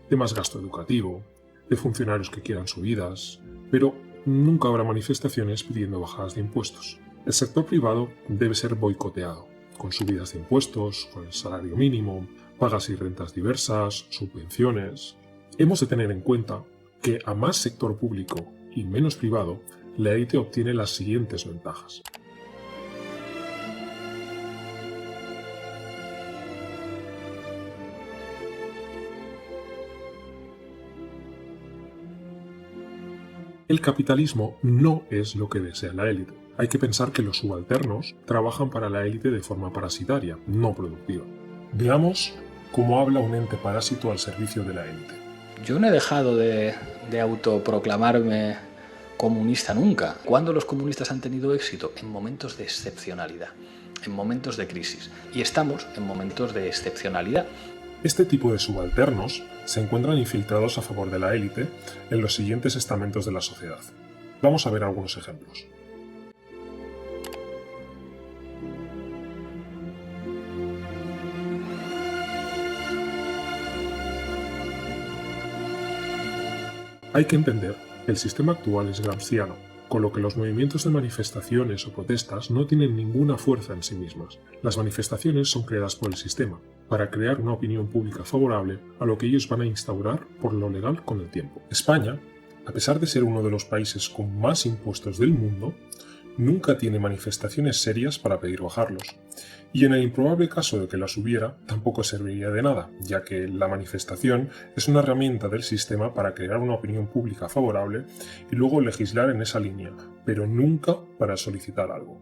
de más gasto educativo, de funcionarios que quieran subidas, pero nunca habrá manifestaciones pidiendo bajadas de impuestos. El sector privado debe ser boicoteado, con subidas de impuestos, con el salario mínimo, pagas y rentas diversas, subvenciones. Hemos de tener en cuenta que a más sector público y menos privado, la élite obtiene las siguientes ventajas. El capitalismo no es lo que desea la élite. Hay que pensar que los subalternos trabajan para la élite de forma parasitaria, no productiva. Veamos cómo habla un ente parásito al servicio de la élite. Yo no he dejado de autoproclamarme comunista nunca. ¿Cuándo los comunistas han tenido éxito? En momentos de excepcionalidad, en momentos de crisis. Y estamos en momentos de excepcionalidad. Este tipo de subalternos se encuentran infiltrados a favor de la élite en los siguientes estamentos de la sociedad. Vamos a ver algunos ejemplos. Hay que entender que el sistema actual es gramsciano, con lo que los movimientos de manifestaciones o protestas no tienen ninguna fuerza en sí mismas. Las manifestaciones son creadas por el sistema, para crear una opinión pública favorable a lo que ellos van a instaurar por lo legal con el tiempo. España, a pesar de ser uno de los países con más impuestos del mundo, nunca tiene manifestaciones serias para pedir bajarlos. Y en el improbable caso de que las hubiera, tampoco serviría de nada, ya que la manifestación es una herramienta del sistema para crear una opinión pública favorable y luego legislar en esa línea, pero nunca para solicitar algo.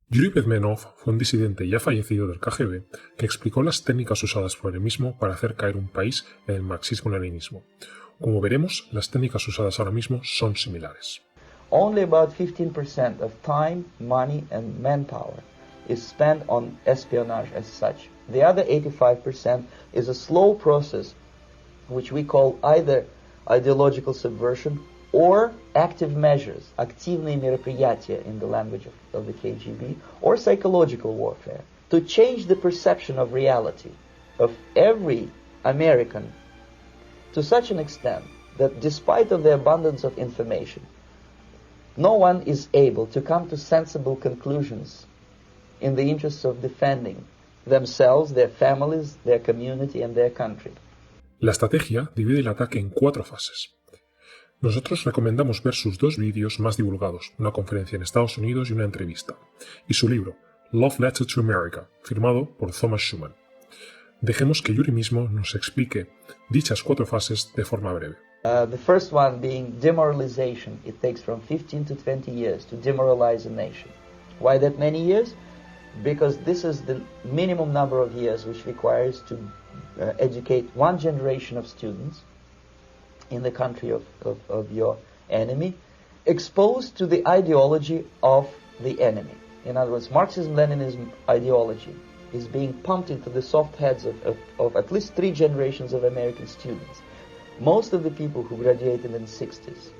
Yuri Bezmenov fue un disidente ya fallecido del KGB que explicó las técnicas usadas por él mismo para hacer caer un país en el marxismo-leninismo. Como veremos, las técnicas usadas ahora mismo son similares. Only about 15% of time, money and manpower is spent on espionage as such. The other 85% is a slow process which we call either ideological subversion or active measures, активные мероприятия in the language of the KGB, or psychological warfare, to change the perception of reality of every American to such an extent that despite of the abundance of information, no one is able to come to sensible conclusions in the interests of defending themselves, their families, their community and their country. La estrategia divide el ataque en 4 fases. Nosotros recomendamos ver sus 2 vídeos más divulgados, una conferencia en Estados Unidos y una entrevista, y su libro, Love Letter to America, firmado por Thomas Schuman. Dejemos que Yuri mismo nos explique dichas 4 fases de forma breve. The first one being demoralization. It takes from 15 to 20 years to demoralize a nation. Why that many years? Because this is the minimum number of years which requires to educate one generation of students in the country of your enemy, exposed to the ideology of the enemy. In other words, Marxism-Leninism ideology is being pumped into the soft heads of at least 3 generations of American students. Most of the people who graduated in the 60s,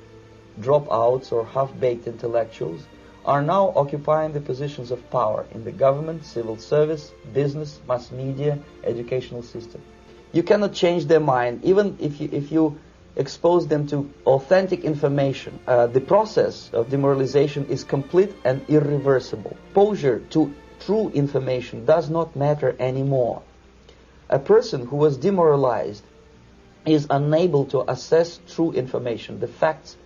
dropouts or half-baked intellectuals, are now occupying the positions of power in the government, civil service, business, mass media, educational system. You cannot change their mind, even if you expose them to authentic information. The process of demoralization is complete and irreversible. Exposure to true information does not matter anymore. A person who was demoralized is unable to assess true information. The facts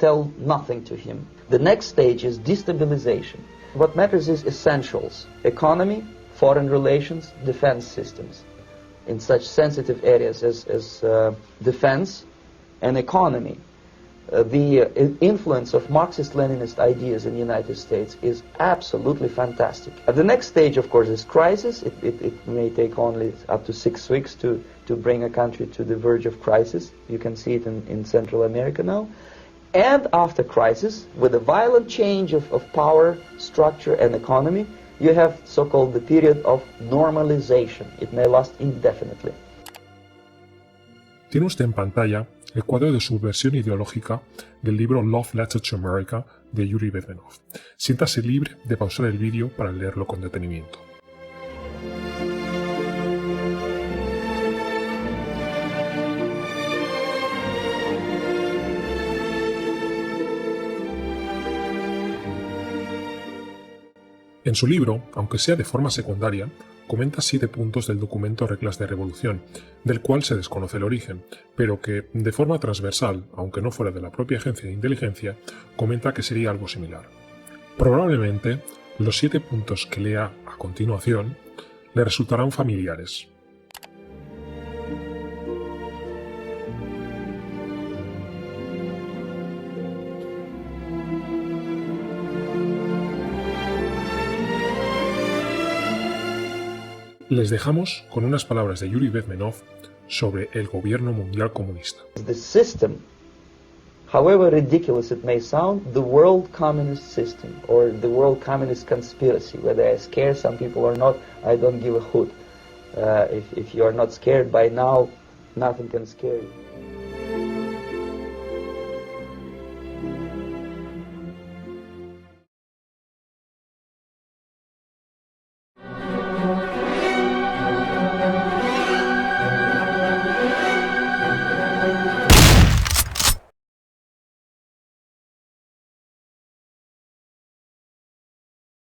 tell nothing to him. The next stage is destabilization. What matters is essentials: economy, foreign relations, defense systems. In such sensitive areas as defense and economy, the influence of Marxist-Leninist ideas in the United States is absolutely fantastic. The next stage, of course, is crisis. It may take only up to 6 weeks to bring a country to the verge of crisis. You can see it in Central America now. And after crisis, with a violent change of power, structure and economy, you have so-called the period of normalization. It may last indefinitely. Tiene usted en pantalla el cuadro de subversión ideológica del libro Love Letter to America de Yuri Bezmenov. Siéntase libre de pausar el vídeo para leerlo con detenimiento. En su libro, aunque sea de forma secundaria, comenta 7 puntos del documento Reglas de Revolución, del cual se desconoce el origen, pero que, de forma transversal, aunque no fuera de la propia agencia de inteligencia, comenta que sería algo similar. Probablemente, los 7 puntos que lea a continuación le resultarán familiares. Les dejamos con unas palabras de Yuri Bezmenov sobre el gobierno mundial comunista. The system, however ridiculous it may sound, the world communist system or the world communist conspiracy, whether I scare some people or not, I don't give a hoot. If you are not scared by now, nothing can scare you.